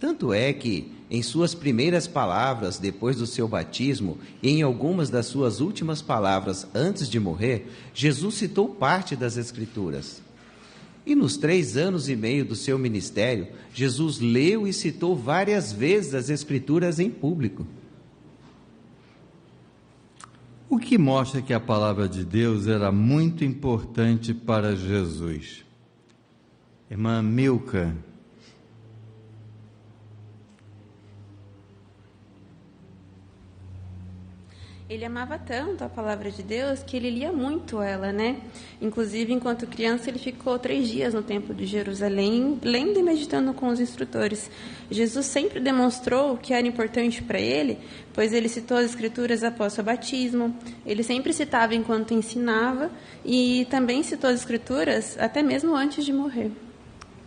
Tanto é que, em suas primeiras palavras depois do seu batismo e em algumas das suas últimas palavras antes de morrer, Jesus citou parte das Escrituras. E nos 3 anos e meio do seu ministério, Jesus leu e citou várias vezes as Escrituras em público. O que mostra que a palavra de Deus era muito importante para Jesus? Irmã Milka. Ele amava tanto a palavra de Deus que ele lia muito ela, né? Inclusive, enquanto criança, ele ficou 3 dias no Templo de Jerusalém, lendo e meditando com os instrutores. Jesus sempre demonstrou o que era importante para ele, pois ele citou as Escrituras após seu batismo, ele sempre citava enquanto ensinava e também citou as Escrituras até mesmo antes de morrer.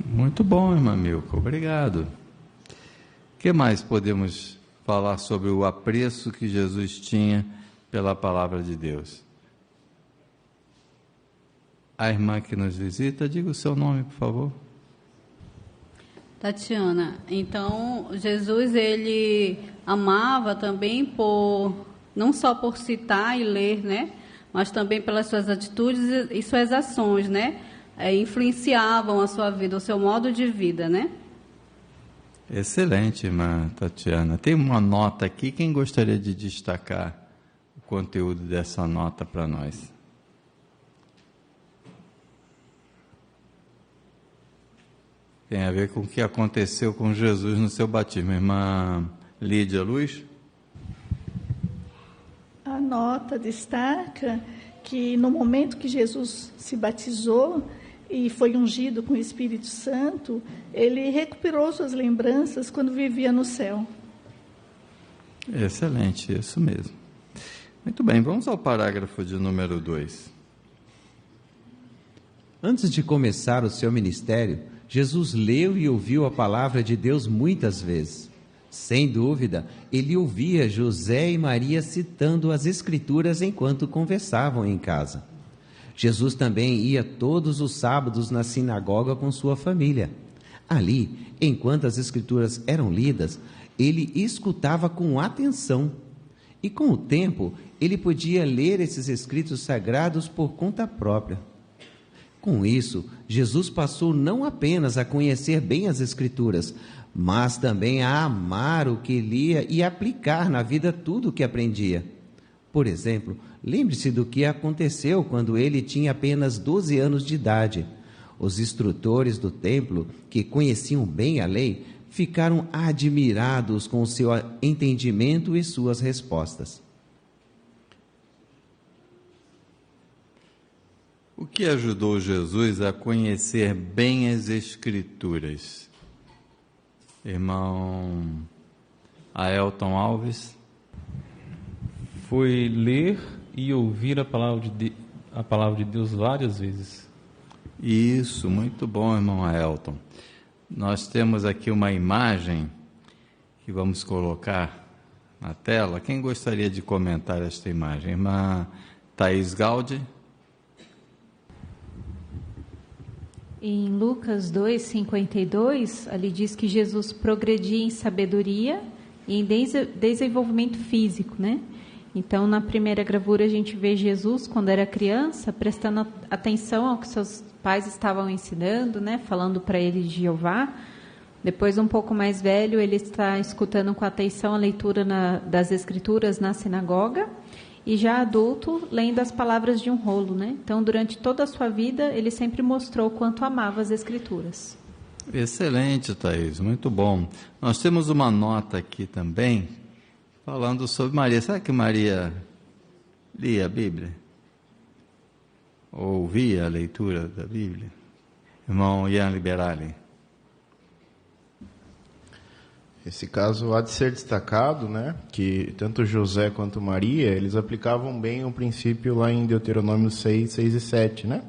Muito bom, irmã Milka, obrigado. O que mais podemos falar sobre o apreço que Jesus tinha pela palavra de Deus? A irmã que nos visita, diga o seu nome, por favor. Tatiana. Então, Jesus, ele amava também não só por citar e ler, né? Mas também pelas suas atitudes e suas ações, né? Influenciavam a sua vida, o seu modo de vida, né? Excelente, irmã Tatiana. Tem uma nota aqui, quem gostaria de destacar o conteúdo dessa nota para nós? Tem a ver com o que aconteceu com Jesus no seu batismo. Irmã Lídia Luz? A nota destaca que no momento que Jesus se batizou e foi ungido com o Espírito Santo, ele recuperou suas lembranças quando vivia no céu. Excelente, isso mesmo. Muito bem, vamos ao parágrafo de número 2. Antes de começar o seu ministério, Jesus leu e ouviu a palavra de Deus muitas vezes. Sem dúvida, ele ouvia José e Maria citando as Escrituras enquanto conversavam em casa. Jesus também ia todos os sábados na sinagoga com sua família. Ali, enquanto as Escrituras eram lidas, ele escutava com atenção. E com o tempo, ele podia ler esses escritos sagrados por conta própria. Com isso, Jesus passou não apenas a conhecer bem as Escrituras, mas também a amar o que lia e aplicar na vida tudo o que aprendia. Por exemplo, lembre-se do que aconteceu quando ele tinha apenas 12 anos de idade. Os instrutores do templo, que conheciam bem a lei, ficaram admirados com o seu entendimento e suas respostas. O que ajudou Jesus a conhecer bem as Escrituras? Irmão Aelton Alves. Foi ler e ouvir a palavra de Deus várias vezes. Isso, muito bom, irmão Aelton. Nós temos aqui uma imagem que vamos colocar na tela. Quem gostaria de comentar esta imagem? Irmã Thaís Gaudi. Em Lucas 2:52, ali diz que Jesus progredia em sabedoria e em desenvolvimento físico, né? Então, na primeira gravura, a gente vê Jesus, quando era criança, prestando atenção ao que seus pais estavam ensinando, né? Falando para ele de Jeová. Depois, um pouco mais velho, ele está escutando com atenção a leitura das Escrituras na sinagoga. E já adulto, lendo as palavras de um rolo, né? Então, durante toda a sua vida, ele sempre mostrou quanto amava as Escrituras. Excelente, Thaís, muito bom. Nós temos uma nota aqui também, falando sobre Maria. Será que Maria lia a Bíblia? Ou ouvia a leitura da Bíblia? Irmão Ian Liberali. Esse caso há de ser destacado, né, que tanto José quanto Maria, eles aplicavam bem o princípio lá em Deuteronômio 6, 6 e 7, né?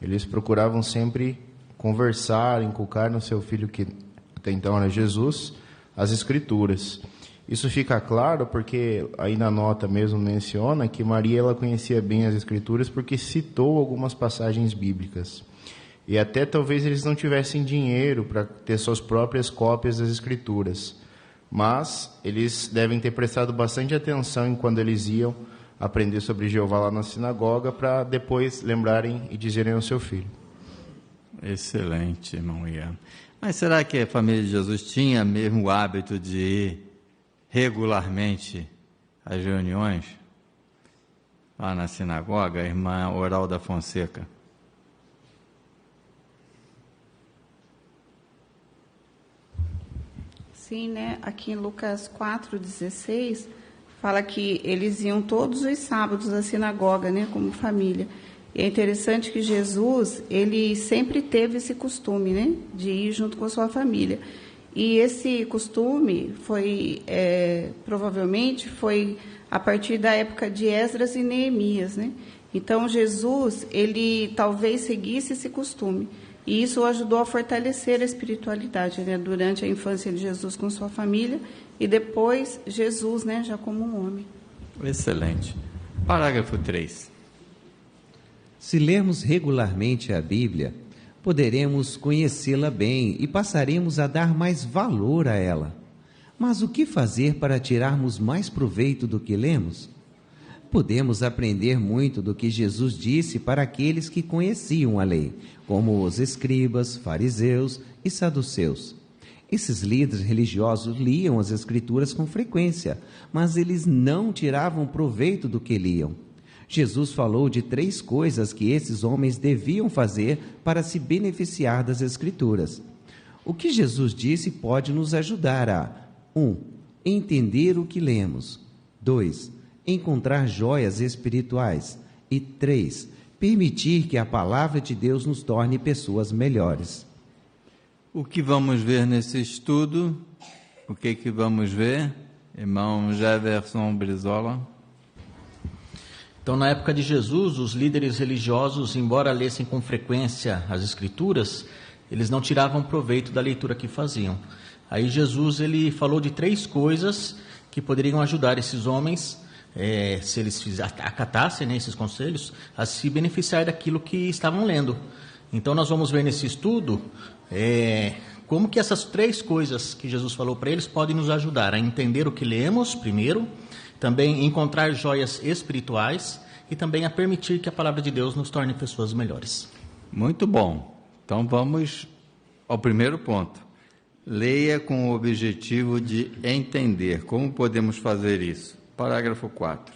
Eles procuravam sempre conversar, inculcar no seu filho, que até então era Jesus, as Escrituras. Isso fica claro porque aí na nota mesmo menciona que Maria ela conhecia bem as Escrituras porque citou algumas passagens bíblicas. E até talvez eles não tivessem dinheiro para ter suas próprias cópias das Escrituras. Mas eles devem ter prestado bastante atenção quando eles iam aprender sobre Jeová lá na sinagoga, para depois lembrarem e dizerem ao seu filho. Excelente, irmão Ian. Mas será que a família de Jesus tinha mesmo o hábito de ir regularmente às reuniões lá na sinagoga? Irmã Oralda Fonseca. Sim, né? Aqui em Lucas 4:16 fala que eles iam todos os sábados à sinagoga, né, como família. E é interessante que Jesus, ele sempre teve esse costume, né, de ir junto com a sua família. E esse costume foi, provavelmente, foi a partir da época de Esdras e Neemias, né? Então, Jesus, ele talvez seguisse esse costume. E isso o ajudou a fortalecer a espiritualidade, né, durante a infância de Jesus com sua família e depois Jesus, né, já como um homem. Excelente. Parágrafo 3. Se lermos regularmente a Bíblia, poderemos conhecê-la bem e passaremos a dar mais valor a ela. Mas o que fazer para tirarmos mais proveito do que lemos? Podemos aprender muito do que Jesus disse para aqueles que conheciam a lei, como os escribas, fariseus e saduceus. Esses líderes religiosos liam as Escrituras com frequência, mas eles não tiravam proveito do que liam. Jesus falou de 3 coisas que esses homens deviam fazer para se beneficiar das Escrituras. O que Jesus disse pode nos ajudar a 1. Entender o que lemos. 2. Encontrar joias espirituais. E 3. Permitir que a palavra de Deus nos torne pessoas melhores. O que vamos ver nesse estudo? O que vamos ver? Irmão Jefferson Brizola. Então, na época de Jesus, os líderes religiosos, embora lessem com frequência as Escrituras, eles não tiravam proveito da leitura que faziam. Aí Jesus, ele falou de 3 coisas que poderiam ajudar esses homens, se eles acatassem, né, esses conselhos, a se beneficiar daquilo que estavam lendo. Então, nós vamos ver nesse estudo como que essas 3 coisas que Jesus falou para eles podem nos ajudar a entender o que lemos, primeiro, também encontrar joias espirituais e também a permitir que a palavra de Deus nos torne pessoas melhores. Muito bom. Então, vamos ao primeiro ponto. Leia com o objetivo de entender. Como podemos fazer isso? Parágrafo 4.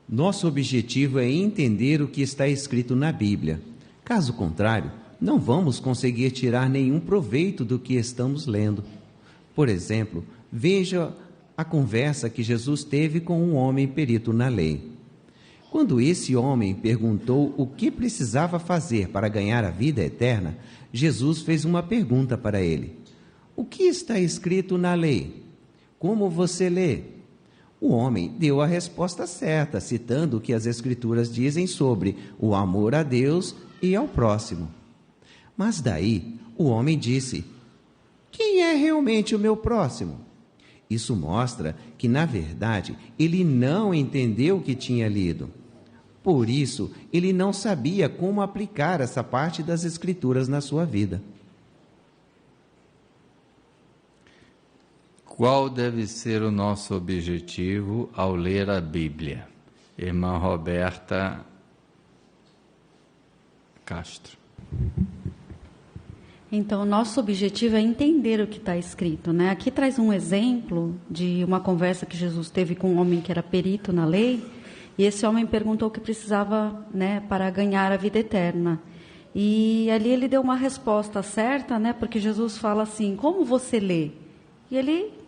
Nosso objetivo é entender o que está escrito na Bíblia. Caso contrário, não vamos conseguir tirar nenhum proveito do que estamos lendo. Por exemplo, veja a conversa que Jesus teve com um homem perito na lei. Quando esse homem perguntou o que precisava fazer para ganhar a vida eterna, Jesus fez uma pergunta para ele: o que está escrito na lei? Como você lê? O homem deu a resposta certa, citando o que as Escrituras dizem sobre o amor a Deus e ao próximo. Mas daí, o homem disse: quem é realmente o meu próximo? Isso mostra que, na verdade, ele não entendeu o que tinha lido. Por isso, ele não sabia como aplicar essa parte das Escrituras na sua vida. Qual deve ser o nosso objetivo ao ler a Bíblia? Irmã Roberta Castro. Então, nosso objetivo é entender o que está escrito, né? Aqui traz um exemplo de uma conversa que Jesus teve com um homem que era perito na lei, e esse homem perguntou o que precisava, né, para ganhar a vida eterna. E ali ele deu uma resposta certa, né? Porque Jesus fala assim: como você lê? E ele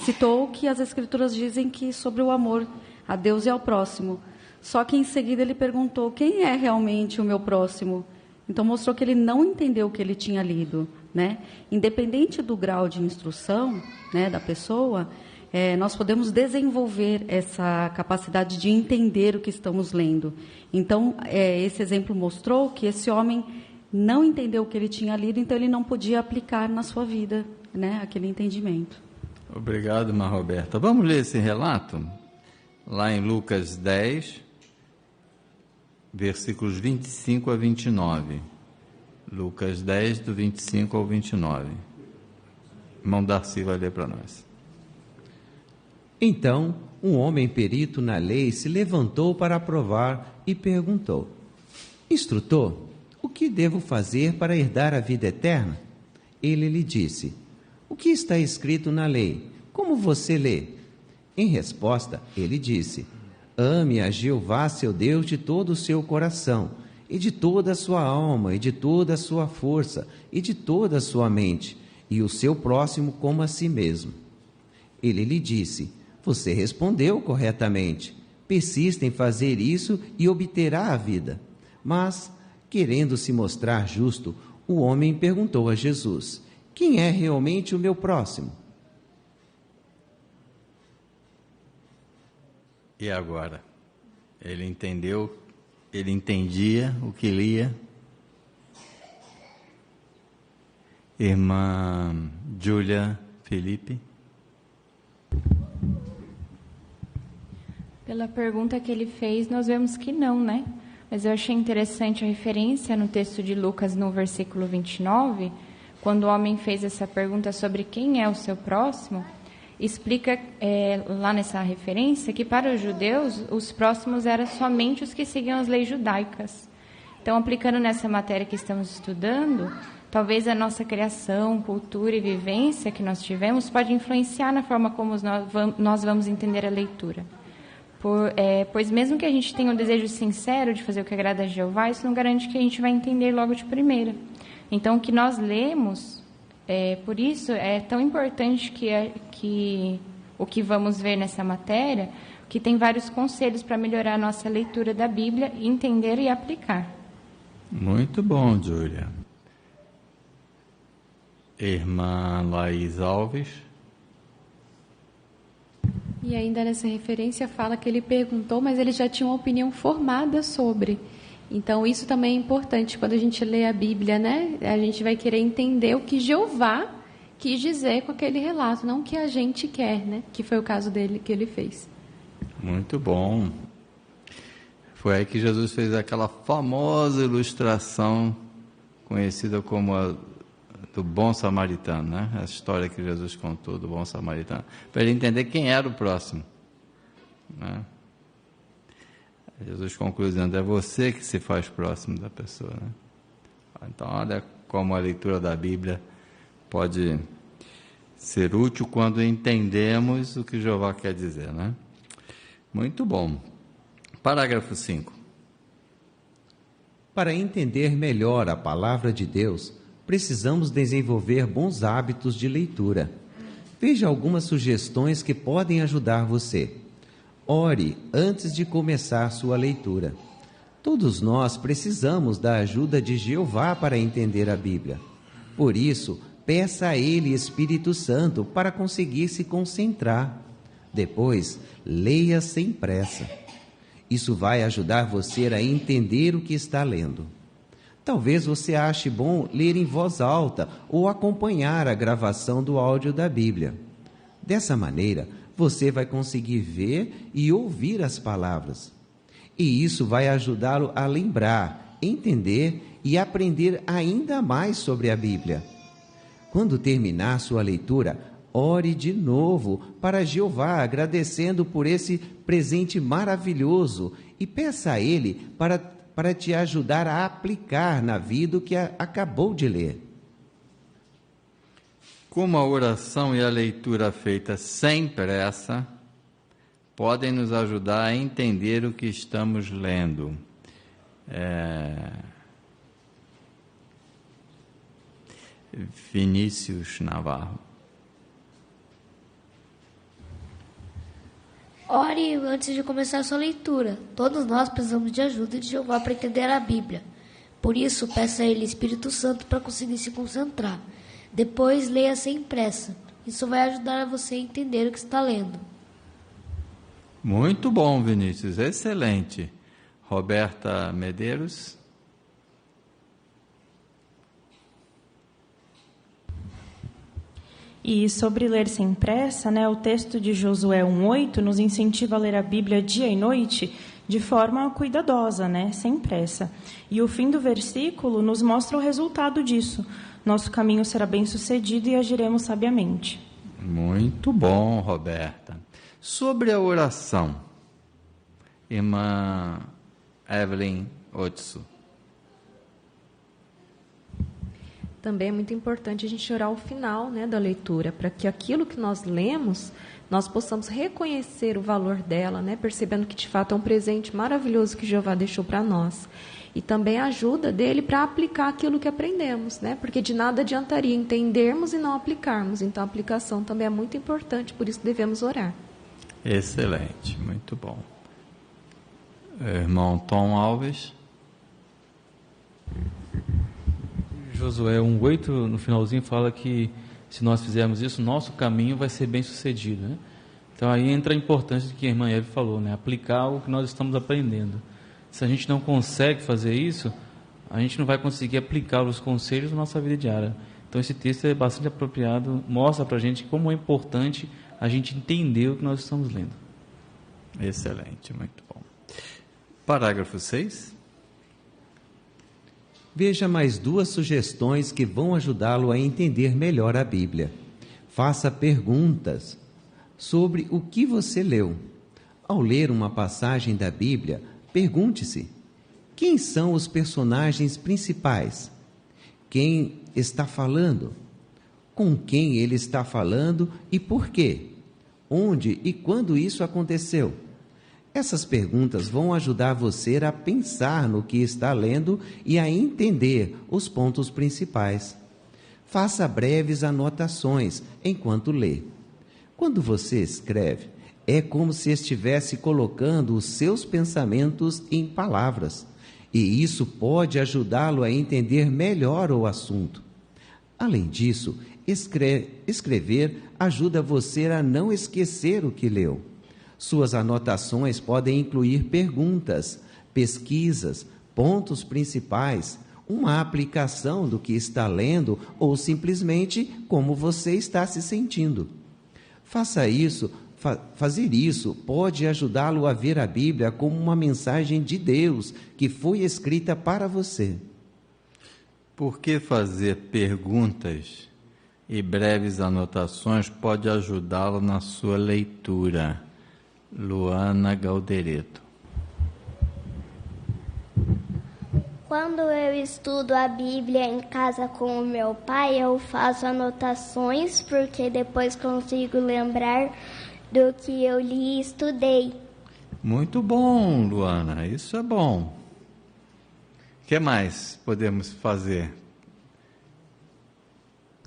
citou que as Escrituras dizem que sobre o amor a Deus e ao próximo. Só que em seguida ele perguntou: quem é realmente o meu próximo? Então mostrou que ele não entendeu o que ele tinha lido, né? Independente do grau de instrução, né, da pessoa, nós podemos desenvolver essa capacidade de entender o que estamos lendo. Então, esse exemplo mostrou que esse homem não entendeu o que ele tinha lido, então ele não podia aplicar na sua vida, né, aquele entendimento. Obrigado, irmã Roberta. Vamos ler esse relato? Lá em Lucas 10, versículos 25 a 29. Lucas 10, do 25 ao 29. Irmão Darcy vai ler para nós. Então, um homem perito na lei se levantou para provar e perguntou: instrutor, o que devo fazer para herdar a vida eterna? Ele lhe disse: o que está escrito na lei? Como você lê? Em resposta, ele disse: ame a Jeová, seu Deus, de todo o seu coração, e de toda a sua alma, e de toda a sua força, e de toda a sua mente, e o seu próximo como a si mesmo. Ele lhe disse: você respondeu corretamente. Persista em fazer isso e obterá a vida. Mas, querendo se mostrar justo, o homem perguntou a Jesus: quem é realmente o meu próximo? E agora? Ele entendeu, ele entendia o que lia? Irmã Júlia Felipe. Pela pergunta que ele fez, nós vemos que não, né? Mas eu achei interessante a referência no texto de Lucas, no versículo 29, quando o homem fez essa pergunta sobre quem é o seu próximo, explica lá nessa referência que para os judeus, os próximos eram somente os que seguiam as leis judaicas. Então, aplicando nessa matéria que estamos estudando, talvez a nossa criação, cultura e vivência que nós tivemos pode influenciar na forma como nós vamos entender a leitura. Pois mesmo que a gente tenha um desejo sincero de fazer o que agrada a Jeová, isso não garante que a gente vai entender logo de primeira. Então, o que nós lemos, por isso, é tão importante que o que vamos ver nessa matéria, que tem vários conselhos para melhorar a nossa leitura da Bíblia, entender e aplicar. Muito bom, Júlia. Irmã Laís Alves. E ainda nessa referência fala que ele perguntou, mas ele já tinha uma opinião formada sobre. Então, isso também é importante. Quando a gente lê a Bíblia, né? A gente vai querer entender o que Jeová quis dizer com aquele relato, não o que a gente quer, né? Que foi o caso dele, que ele fez. Muito bom. Foi aí que Jesus fez aquela famosa ilustração conhecida como a do bom samaritano, né? A história que Jesus contou do bom samaritano, para ele entender quem era o próximo, né? Jesus conclui dizendo: é você que se faz próximo da pessoa, né? Então, olha como a leitura da Bíblia pode ser útil quando entendemos o que Jeová quer dizer, né? Muito bom. Parágrafo 5. Para entender melhor a palavra de Deus, precisamos desenvolver bons hábitos de leitura. Veja algumas sugestões que podem ajudar você. Ore antes de começar sua leitura. Todos nós precisamos da ajuda de Jeová para entender a Bíblia. Por isso, peça a Ele Espírito Santo para conseguir se concentrar. Depois, leia sem pressa. Isso vai ajudar você a entender o que está lendo. Talvez você ache bom ler em voz alta ou acompanhar a gravação do áudio da Bíblia. Dessa maneira, você vai conseguir ver e ouvir as palavras. E isso vai ajudá-lo a lembrar, entender e aprender ainda mais sobre a Bíblia. Quando terminar sua leitura, ore de novo para Jeová, agradecendo por esse presente maravilhoso e peça a Ele para te ajudar a aplicar na vida o que acabou de ler. Como a oração e a leitura feita sem pressa podem nos ajudar a entender o que estamos lendo. Vinícius Navarro. Ore antes de começar a sua leitura. Todos nós precisamos de ajuda de Jeová para entender a Bíblia. Por isso, peça a Ele Espírito Santo para conseguir se concentrar. Depois, leia sem pressa. Isso vai ajudar você a entender o que está lendo. Muito bom, Vinícius. Excelente. Roberta Medeiros. E sobre ler sem pressa, o texto de Josué 1:8 nos incentiva a ler a Bíblia dia e noite de forma cuidadosa, sem pressa. E o fim do versículo nos mostra o resultado disso. Nosso caminho será bem-sucedido e agiremos sabiamente. Muito bom, Roberta. Sobre a oração, irmã Evelyn Otso. Também é muito importante a gente orar ao final da leitura, para que aquilo que nós lemos, nós possamos reconhecer o valor dela, percebendo que de fato é um presente maravilhoso que Jeová deixou para nós. E também a ajuda dele para aplicar aquilo que aprendemos, porque de nada adiantaria entendermos e não aplicarmos. Então a aplicação também é muito importante, por isso devemos orar. Excelente, muito bom. Irmão Tom Alves. Josué 1:8, no finalzinho, fala que se nós fizermos isso, nosso caminho vai ser bem sucedido. Então aí entra a importância do que a irmã Eve falou, aplicar o que nós estamos aprendendo. Se a gente não consegue fazer isso, a gente não vai conseguir aplicar os conselhos na nossa vida diária. Então esse texto é bastante apropriado, mostra para a gente como é importante a gente entender o que nós estamos lendo. Excelente, muito bom. Parágrafo 6. Veja mais 2 sugestões que vão ajudá-lo a entender melhor a Bíblia. Faça perguntas sobre o que você leu. Ao ler uma passagem da Bíblia, pergunte-se: quem são os personagens principais? Quem está falando? Com quem ele está falando e por quê? Onde e quando isso aconteceu? Essas perguntas vão ajudar você a pensar no que está lendo e a entender os pontos principais. Faça breves anotações enquanto lê. Quando você escreve, é como se estivesse colocando os seus pensamentos em palavras, e isso pode ajudá-lo a entender melhor o assunto. Além disso, escrever ajuda você a não esquecer o que leu. Suas anotações podem incluir perguntas, pesquisas, pontos principais, uma aplicação do que está lendo ou simplesmente como você está se sentindo. Fazer isso pode ajudá-lo a ver a Bíblia como uma mensagem de Deus que foi escrita para você. Por que fazer perguntas e breves anotações pode ajudá-lo na sua leitura? Luana Galdereto. Quando eu estudo a Bíblia em casa com o meu pai, eu faço anotações, porque depois consigo lembrar do que eu li e estudei. Muito bom, Luana, isso é bom. O que mais podemos fazer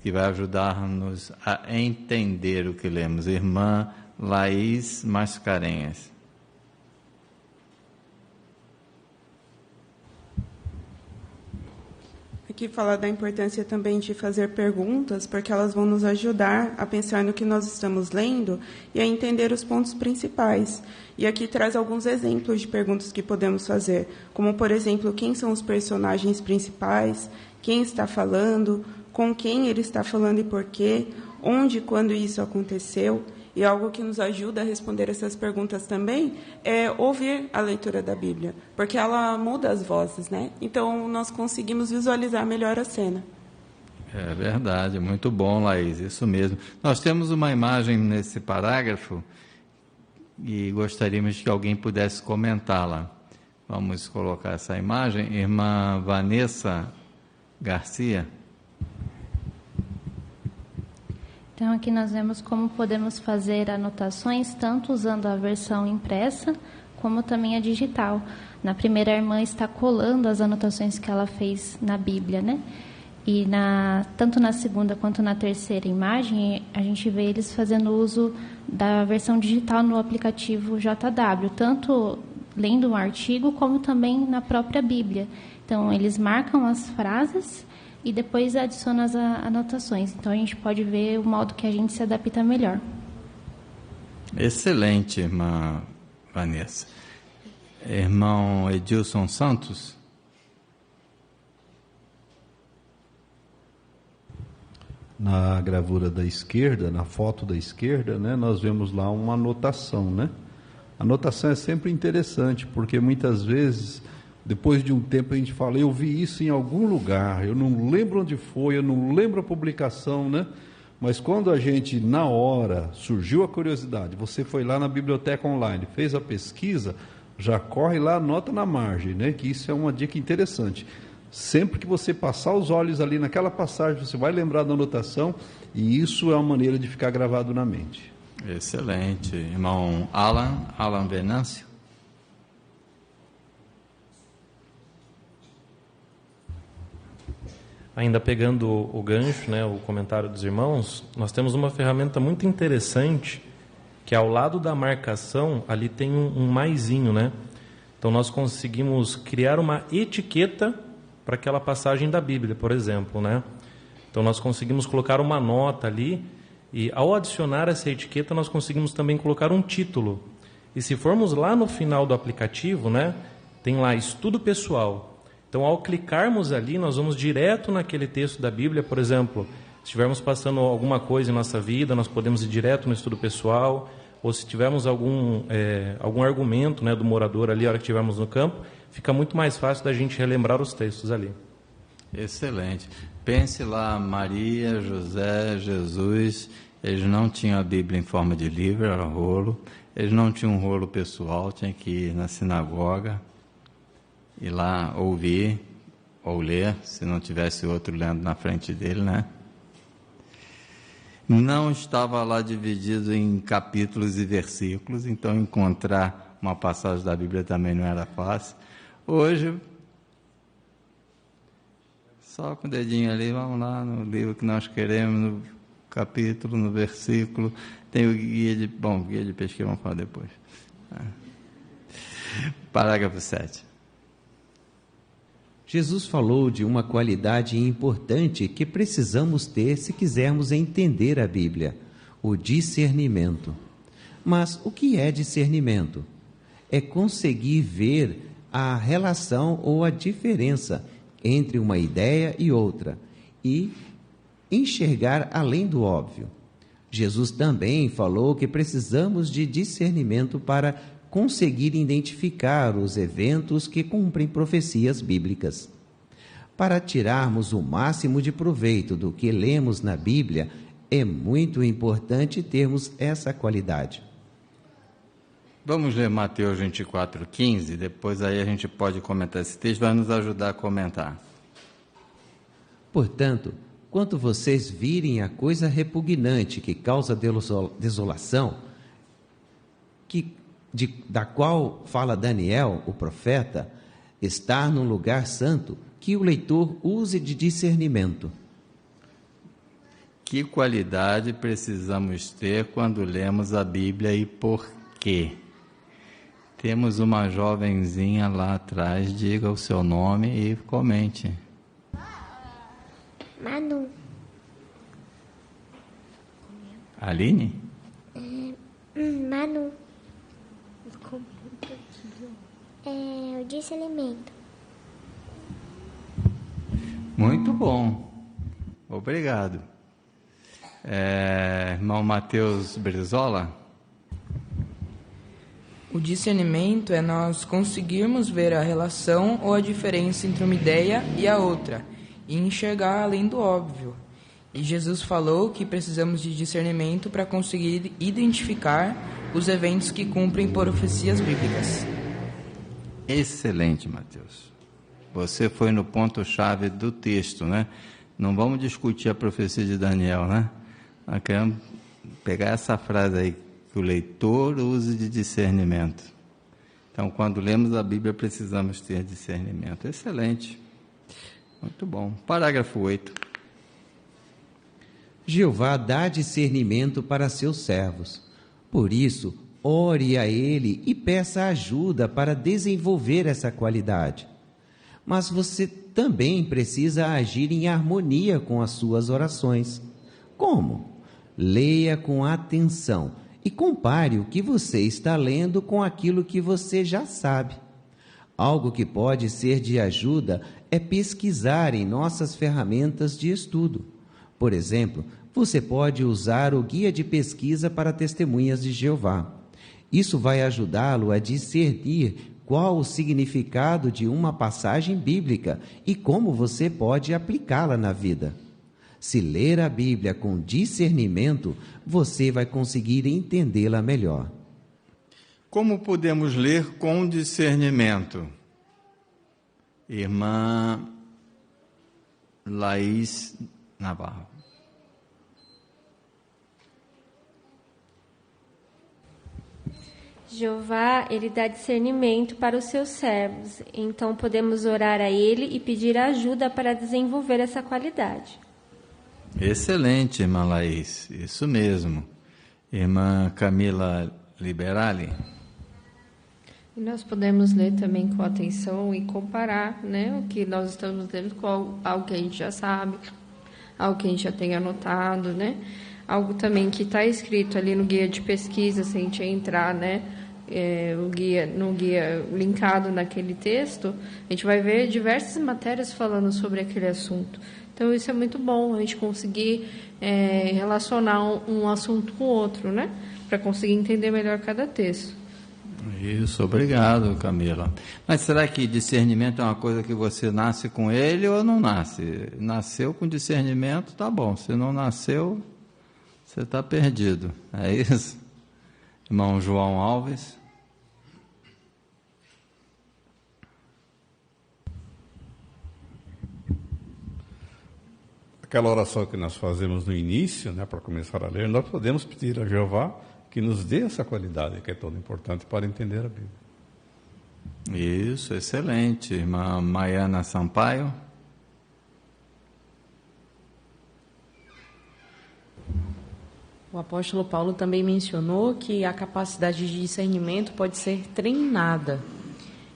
que vai ajudar-nos a entender o que lemos? Irmã Laís Mascarenhas. Aqui fala da importância também de fazer perguntas, porque elas vão nos ajudar a pensar no que nós estamos lendo e a entender os pontos principais. E aqui traz alguns exemplos de perguntas que podemos fazer, como, por exemplo, quem são os personagens principais, quem está falando, com quem ele está falando e por quê, onde e quando isso aconteceu. E algo que nos ajuda a responder essas perguntas também é ouvir a leitura da Bíblia, porque ela muda as vozes, né? Então, nós conseguimos visualizar melhor a cena. É verdade, muito bom, Laís, isso mesmo. Nós temos uma imagem nesse parágrafo e gostaríamos que alguém pudesse comentá-la. Vamos colocar essa imagem. Irmã Vanessa Garcia. Então, aqui nós vemos como podemos fazer anotações, tanto usando a versão impressa, como também a digital. Na primeira, a irmã está colando as anotações que ela fez na Bíblia, né? E tanto na segunda quanto na terceira imagem, a gente vê eles fazendo uso da versão digital no aplicativo JW, tanto lendo um artigo, como também na própria Bíblia. Então, eles marcam as frases e depois adiciona as anotações. Então, a gente pode ver o modo que a gente se adapta melhor. Excelente, irmã Vanessa. Irmão Edilson Santos. Na gravura da esquerda, na foto da esquerda, né, nós vemos lá uma anotação, né? A anotação é sempre interessante, porque muitas vezes, depois de um tempo, a gente fala, eu vi isso em algum lugar, eu não lembro onde foi, eu não lembro a publicação, né? Mas quando a gente, na hora, surgiu a curiosidade, você foi lá na biblioteca online, fez a pesquisa, já corre lá, anota na margem, né? Que isso é uma dica interessante. Sempre que você passar os olhos ali naquela passagem, você vai lembrar da anotação, e isso é uma maneira de ficar gravado na mente. Excelente. Irmão Alan Venâncio. Ainda pegando o gancho, né, o comentário dos irmãos, nós temos uma ferramenta muito interessante, que ao lado da marcação, ali tem um maisinho, né? Então nós conseguimos criar uma etiqueta para aquela passagem da Bíblia, por exemplo, né? Então nós conseguimos colocar uma nota ali, e ao adicionar essa etiqueta nós conseguimos também colocar um título. E se formos lá no final do aplicativo, né, tem lá estudo pessoal. Então ao clicarmos ali, nós vamos direto naquele texto da Bíblia. Por exemplo, se estivermos passando alguma coisa em nossa vida, nós podemos ir direto no estudo pessoal, ou se tivermos algum argumento, né, do morador ali, a hora que estivermos no campo, fica muito mais fácil da gente relembrar os textos ali. Excelente. Pense lá, Maria, José, Jesus, eles não tinham a Bíblia em forma de livro, era rolo, eles não tinham um rolo pessoal, tinha que ir na sinagoga, ir lá ouvir ou ler, se não tivesse outro lendo na frente dele, né? Não estava lá dividido em capítulos e versículos, então encontrar uma passagem da Bíblia também não era fácil. Hoje, só com o dedinho ali, vamos lá no livro que nós queremos, no capítulo, no versículo. Tem o guia de pesquisa, vamos falar depois. Parágrafo 7. Jesus falou de uma qualidade importante que precisamos ter se quisermos entender a Bíblia: o discernimento. Mas o que é discernimento? É conseguir ver a relação ou a diferença entre uma ideia e outra e enxergar além do óbvio. Jesus também falou que precisamos de discernimento para conseguir identificar os eventos que cumprem profecias bíblicas. Para tirarmos o máximo de proveito do que lemos na Bíblia, é muito importante termos essa qualidade. Vamos ler Mateus 24:15, depois aí a gente pode comentar esse texto, vai nos ajudar a comentar. Portanto, quando vocês virem a coisa repugnante que causa desolação, da qual fala Daniel, o profeta, estar num lugar santo, que o leitor use de discernimento. Que qualidade precisamos ter quando lemos a Bíblia e por quê? Temos uma jovenzinha lá atrás, diga o seu nome e comente. Manu. Aline? Manu. O discernimento. Muito bom. Obrigado. Irmão Matheus Brizola? O discernimento é nós conseguirmos ver a relação ou a diferença entre uma ideia e a outra, e enxergar além do óbvio. E Jesus falou que precisamos de discernimento para conseguir identificar os eventos que cumprem profecias bíblicas. Excelente, Matheus. Você foi no ponto-chave do texto, né? Não vamos discutir a profecia de Daniel, né? Nós queremos pegar essa frase aí, que o leitor use de discernimento. Então, quando lemos a Bíblia, precisamos ter discernimento. Excelente. Muito bom. Parágrafo 8. Jeová dá discernimento para seus servos. Por isso, ore a Ele e peça ajuda para desenvolver essa qualidade. Mas você também precisa agir em harmonia com as suas orações. Como? Leia com atenção e compare o que você está lendo com aquilo que você já sabe. Algo que pode ser de ajuda é pesquisar em nossas ferramentas de estudo. Por exemplo, você pode usar o Guia de Pesquisa para Testemunhas de Jeová. Isso vai ajudá-lo a discernir qual o significado de uma passagem bíblica e como você pode aplicá-la na vida. Se ler a Bíblia com discernimento, você vai conseguir entendê-la melhor. Como podemos ler com discernimento? Irmã Laís Navarro. Jeová, ele dá discernimento para os seus servos, então podemos orar a ele e pedir ajuda para desenvolver essa qualidade. Excelente, irmã Laís, isso mesmo. Irmã Camila Liberali. E nós podemos ler também com atenção e comparar, né, o que nós estamos lendo com algo que a gente já sabe, algo que a gente já tem anotado, né, algo também que está escrito ali no guia de pesquisa, se a gente entrar, né, no guia linkado naquele texto, a gente vai ver diversas matérias falando sobre aquele assunto. Então, isso é muito bom, a gente conseguir relacionar um assunto com o outro, né? Para conseguir entender melhor cada texto. Isso, obrigado, Camila. Mas será que discernimento é uma coisa que você nasce com ele ou não nasce? Nasceu com discernimento, tá bom. Se não nasceu, você está perdido. É isso? Irmão João Alves. Aquela oração que nós fazemos no início, né, para começar a ler, nós podemos pedir a Jeová que nos dê essa qualidade que é tão importante para entender a Bíblia. Isso, excelente. Irmã Maiana Sampaio. O apóstolo Paulo também mencionou que a capacidade de discernimento pode ser treinada.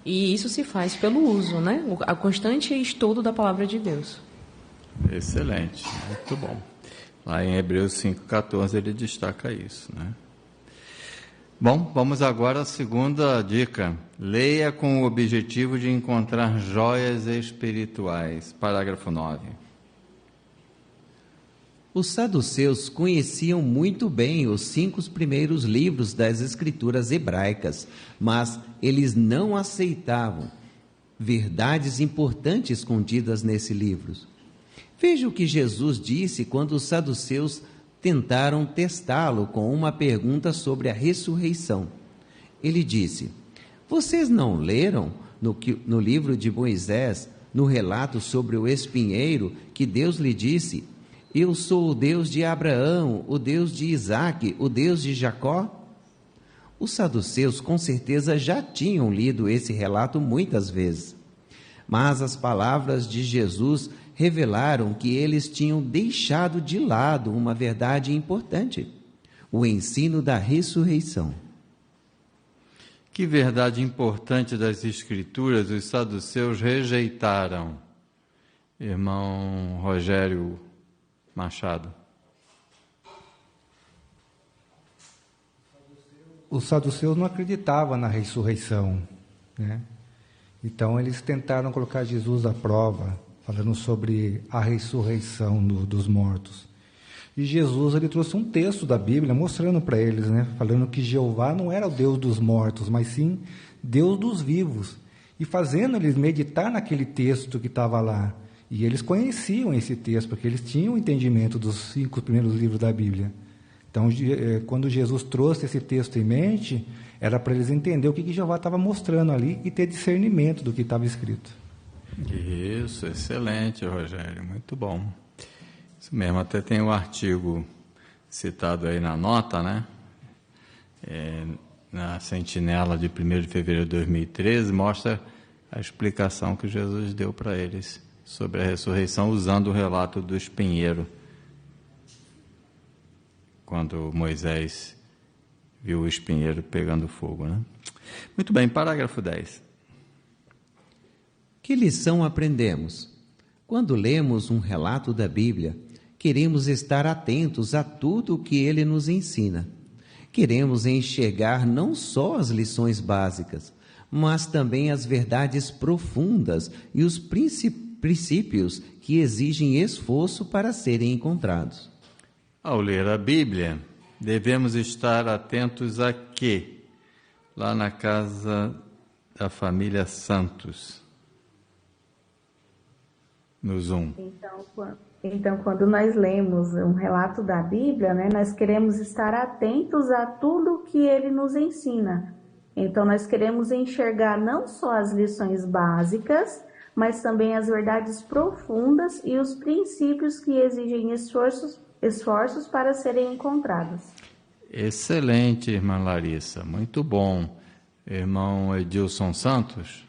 E isso se faz pelo uso, né? A constante estudo da palavra de Deus. Excelente, muito bom. Lá em Hebreus 5,14 ele destaca isso, né? Bom, vamos agora à segunda dica. Leia com o objetivo de encontrar joias espirituais. Parágrafo 9. Os saduceus conheciam muito bem os 5 primeiros livros das escrituras hebraicas, mas eles não aceitavam verdades importantes contidas nesses livros. Veja o que Jesus disse quando os saduceus tentaram testá-lo com uma pergunta sobre a ressurreição. Ele disse: vocês não leram no livro de Moisés, no relato sobre o espinheiro, que Deus lhe disse: eu sou o Deus de Abraão, o Deus de Isaque, o Deus de Jacó? Os saduceus com certeza já tinham lido esse relato muitas vezes, mas as palavras de Jesus revelaram que eles tinham deixado de lado uma verdade importante: o ensino da ressurreição. Que verdade importante das Escrituras os saduceus rejeitaram? Irmão Rogério Machado. Os saduceus não acreditavam na ressurreição, né? Então eles tentaram colocar Jesus à prova, falando sobre a ressurreição dos mortos. E Jesus, ele trouxe um texto da Bíblia mostrando para eles, né? Falando que Jeová não era o Deus dos mortos, mas sim Deus dos vivos. E fazendo eles meditar naquele texto que estava lá. E eles conheciam esse texto, porque eles tinham o entendimento dos 5 primeiros livros da Bíblia. Então, quando Jesus trouxe esse texto em mente, era para eles entenderem o que Jeová estava mostrando ali e ter discernimento do que estava escrito. Isso, excelente, Rogério, muito bom. Isso mesmo, até tem um artigo citado aí na nota, né? Na Sentinela de 1º de fevereiro de 2013, mostra a explicação que Jesus deu para eles sobre a ressurreição, usando o relato do espinheiro, quando Moisés viu o espinheiro pegando fogo, né? Muito bem, parágrafo 10. Que lição aprendemos? Quando lemos um relato da Bíblia, queremos estar atentos a tudo o que ele nos ensina. Queremos enxergar não só as lições básicas, mas também as verdades profundas e os princípios que exigem esforço para serem encontrados. Ao ler a Bíblia, devemos estar atentos a quê? Lá na casa da família Santos, no Zoom. Então, quando nós lemos um relato da Bíblia, né, nós queremos estar atentos a tudo que ele nos ensina. Então, nós queremos enxergar não só as lições básicas, mas também as verdades profundas e os princípios que exigem esforços para serem encontrados. Excelente, irmã Larissa, muito bom. Irmão Edilson Santos.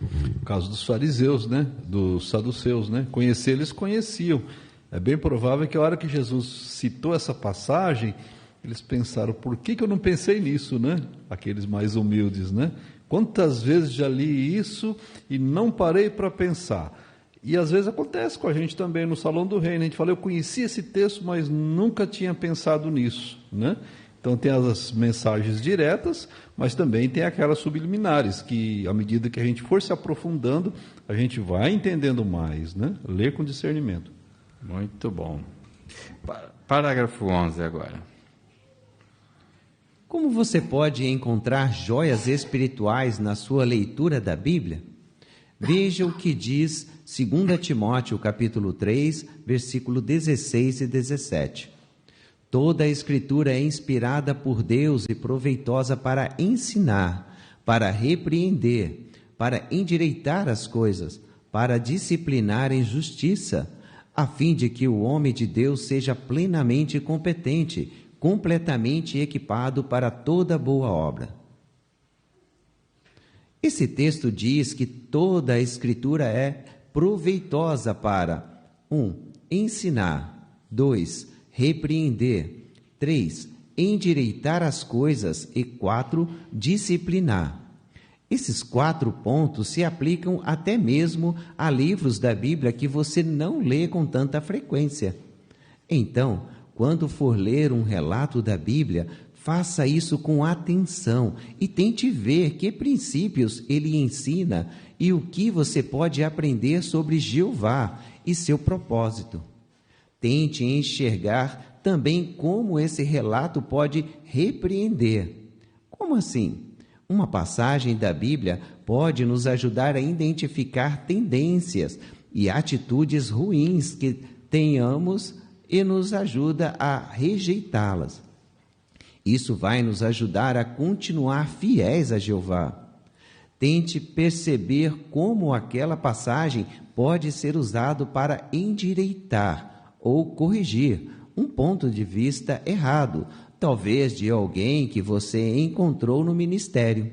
O caso dos fariseus, né? Dos saduceus, né? Conhecer, eles conheciam. É bem provável que a hora que Jesus citou essa passagem, eles pensaram, por que eu não pensei nisso, né? Aqueles mais humildes, né? Quantas vezes já li isso e não parei para pensar. E às vezes acontece com a gente também no Salão do Reino. A gente fala, eu conheci esse texto, mas nunca tinha pensado nisso, né? Então tem as mensagens diretas, mas também tem aquelas subliminares, que à medida que a gente for se aprofundando, a gente vai entendendo mais, né? Ler com discernimento. Muito bom. Parágrafo 11 agora. Como você pode encontrar joias espirituais na sua leitura da Bíblia? Veja o que diz 2 Timóteo, capítulo 3, versículo 16 e 17. Toda a Escritura é inspirada por Deus e proveitosa para ensinar, para repreender, para endireitar as coisas, para disciplinar em justiça, a fim de que o homem de Deus seja plenamente competente, completamente equipado para toda boa obra. Esse texto diz que toda a Escritura é proveitosa para 1. Ensinar, 2. Repreender, 3. Endireitar as coisas e 4. Disciplinar. Esses 4 pontos se aplicam até mesmo a livros da Bíblia que você não lê com tanta frequência. Então, quando for ler um relato da Bíblia, faça isso com atenção e tente ver que princípios ele ensina e o que você pode aprender sobre Jeová e seu propósito. Tente enxergar também como esse relato pode repreender. Como assim? Uma passagem da Bíblia pode nos ajudar a identificar tendências e atitudes ruins que tenhamos e nos ajuda a rejeitá-las. Isso vai nos ajudar a continuar fiéis a Jeová. Tente perceber como aquela passagem pode ser usado para endireitar ou corrigir um ponto de vista errado, talvez de alguém que você encontrou no ministério.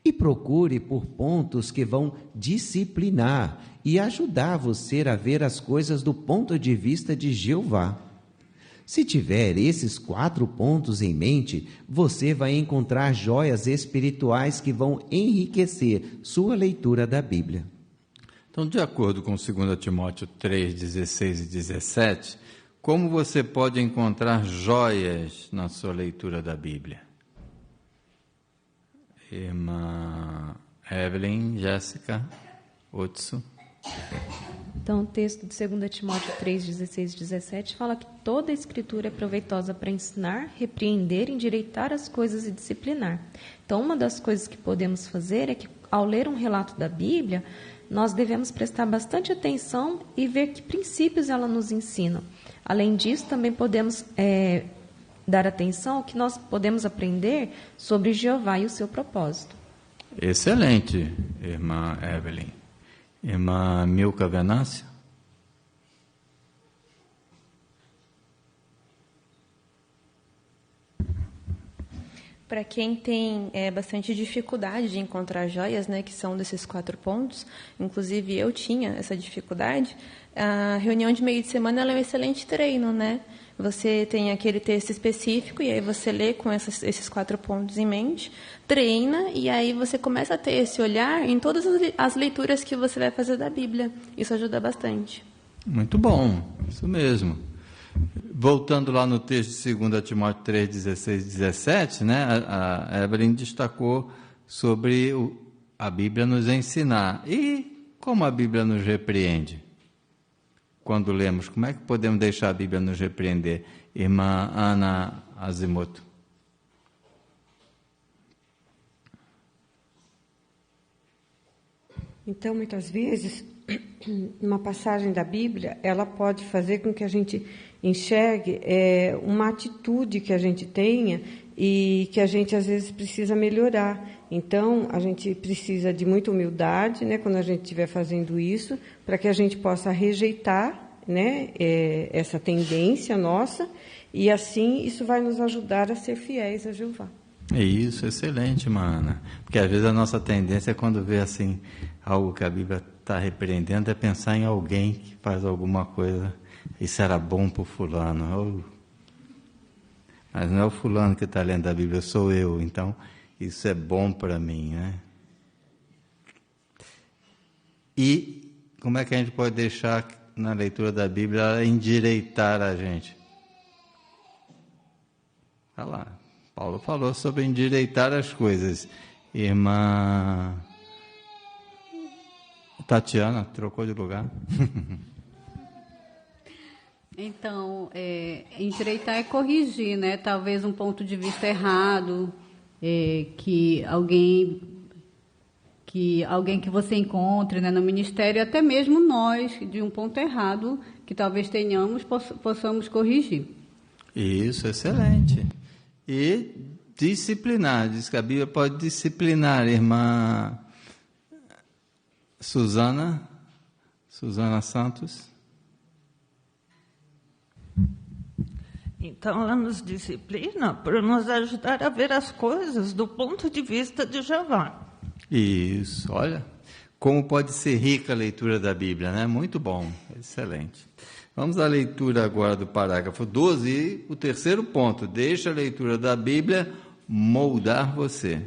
E procure por pontos que vão disciplinar e ajudar você a ver as coisas do ponto de vista de Jeová. Se tiver esses 4 pontos em mente, você vai encontrar joias espirituais que vão enriquecer sua leitura da Bíblia. Então, de acordo com 2 Timóteo 3, 16 e 17, como você pode encontrar joias na sua leitura da Bíblia? Irmã Evelyn, Jéssica, Otso. Então, o texto de 2 Timóteo 3, 16 e 17 fala que toda a Escritura é proveitosa para ensinar, repreender, endireitar as coisas e disciplinar. Então, uma das coisas que podemos fazer é que, ao ler um relato da Bíblia, nós devemos prestar bastante atenção e ver que princípios ela nos ensina. Além disso, também podemos dar atenção ao que nós podemos aprender sobre Jeová e o seu propósito. Excelente, irmã Evelyn. Irmã Milka Venâncio. Para quem tem bastante dificuldade de encontrar joias, né, que são desses 4 pontos, inclusive eu tinha essa dificuldade, a reunião de meio de semana ela é um excelente treino, né? Você tem aquele texto específico e aí você lê com esses 4 pontos em mente, treina e aí você começa a ter esse olhar em todas as leituras que você vai fazer da Bíblia. Isso ajuda bastante. Muito bom, isso mesmo. Voltando lá no texto de 2 Timóteo 3, 16 e 17, né, a Evelyn destacou sobre a Bíblia nos ensinar. E como a Bíblia nos repreende? Quando lemos, como é que podemos deixar a Bíblia nos repreender? Irmã Ana Azimoto. Então, muitas vezes, uma passagem da Bíblia, ela pode fazer com que a gente enxergue uma atitude que a gente tenha e que a gente, às vezes, precisa melhorar. Então, a gente precisa de muita humildade, né, quando a gente estiver fazendo isso, para que a gente possa rejeitar, né, essa tendência nossa, e assim isso vai nos ajudar a ser fiéis a Jeová. É isso, excelente, Ana. Porque às vezes a nossa tendência é quando vê assim, algo que a Bíblia está repreendendo, é pensar em alguém que faz alguma coisa, isso era bom para o fulano. Mas não é o fulano que está lendo a Bíblia, sou eu, então isso é bom para mim, né? E como é que a gente pode deixar na leitura da Bíblia ela endireitar a gente? Olha lá, Paulo falou sobre endireitar as coisas. Irmã Tatiana, trocou de lugar. Então, endireitar é corrigir, né? Talvez um ponto de vista errado, que alguém que você encontre, né, no ministério, até mesmo nós, de um ponto errado, que talvez tenhamos, possamos corrigir. Isso, excelente. E disciplinar, diz que a Bíblia pode disciplinar, irmã Suzana Santos. Então, ela nos disciplina para nos ajudar a ver as coisas do ponto de vista de Jeová. Isso, olha, como pode ser rica a leitura da Bíblia, né? Muito bom, excelente. Vamos à leitura agora do parágrafo 12 e o terceiro ponto, deixa a leitura da Bíblia moldar você.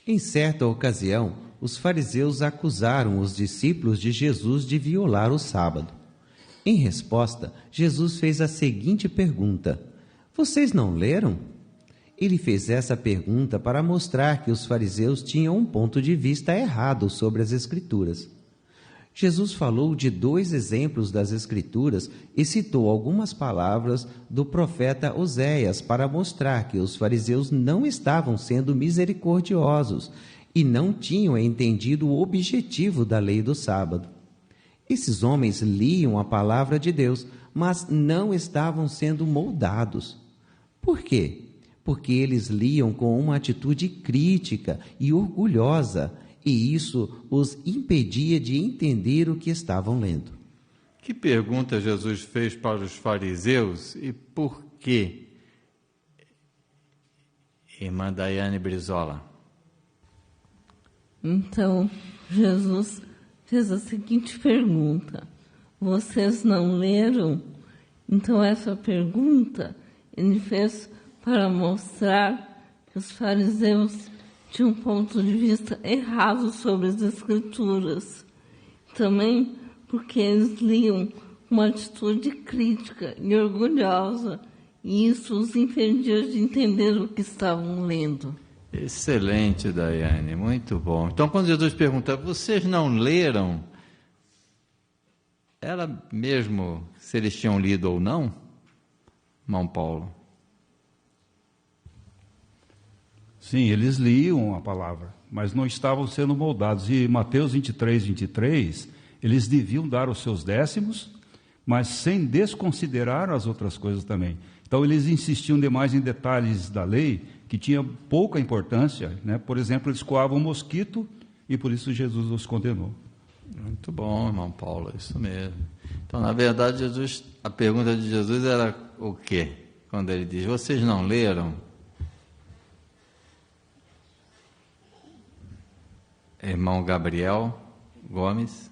Em certa ocasião, os fariseus acusaram os discípulos de Jesus de violar o sábado. Em resposta, Jesus fez a seguinte pergunta: vocês não leram? Ele fez essa pergunta para mostrar que os fariseus tinham um ponto de vista errado sobre as Escrituras. Jesus falou de 2 exemplos das Escrituras e citou algumas palavras do profeta Oséias para mostrar que os fariseus não estavam sendo misericordiosos e não tinham entendido o objetivo da lei do sábado. Esses homens liam a palavra de Deus, mas não estavam sendo moldados. Por quê? Porque eles liam com uma atitude crítica e orgulhosa, e isso os impedia de entender o que estavam lendo. Que pergunta Jesus fez para os fariseus e por quê? Irmã Daiane Brizola. Então, Jesus fez a seguinte pergunta: vocês não leram? Então, essa pergunta ele fez para mostrar que os fariseus tinham um ponto de vista errado sobre as Escrituras. Também porque eles liam uma atitude crítica e orgulhosa, e isso os impedia de entender o que estavam lendo. Excelente, Daiane, muito bom. Então, quando Jesus pergunta, vocês não leram? Era mesmo se eles tinham lido ou não? Irmão Paulo. Sim, eles liam a palavra, mas não estavam sendo moldados. E Mateus 23, eles deviam dar os seus décimos, mas sem desconsiderar as outras coisas também. Então, eles insistiam demais em detalhes da lei, que tinha pouca importância, né? Por exemplo, eles coavam mosquito, e por isso Jesus os condenou. Muito bom, irmão Paulo, é isso mesmo. Então, na verdade, a pergunta de Jesus era o quê? Quando ele diz, vocês não leram? Irmão Gabriel Gomes.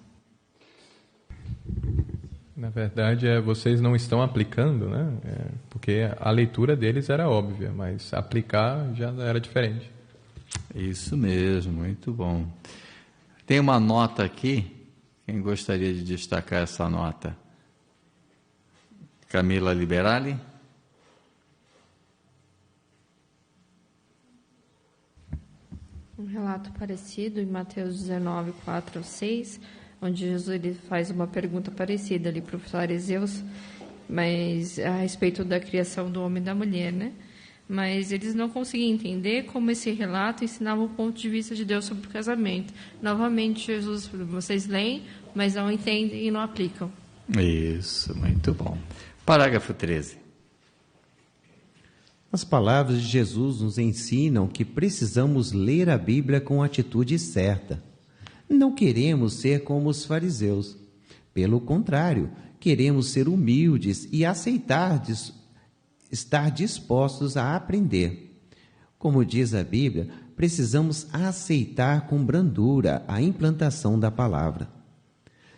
Na verdade, vocês não estão aplicando, né? Porque a leitura deles era óbvia, mas aplicar já era diferente. Isso mesmo, muito bom. Tem uma nota aqui, quem gostaria de destacar essa nota? Camila Liberali. Um relato parecido em Mateus 19, 4 a 6, onde Jesus ele faz uma pergunta parecida ali para os fariseus, mas a respeito da criação do homem e da mulher, né? Mas eles não conseguiam entender como esse relato ensinava o ponto de vista de Deus sobre o casamento. Novamente, Jesus, vocês leem, mas não entendem e não aplicam. Isso, muito bom. Parágrafo 13. As palavras de Jesus nos ensinam que precisamos ler a Bíblia com a atitude certa. Não queremos ser como os fariseus. Pelo contrário, queremos ser humildes e estar dispostos a aprender. Como diz a Bíblia, precisamos aceitar com brandura a implantação da palavra.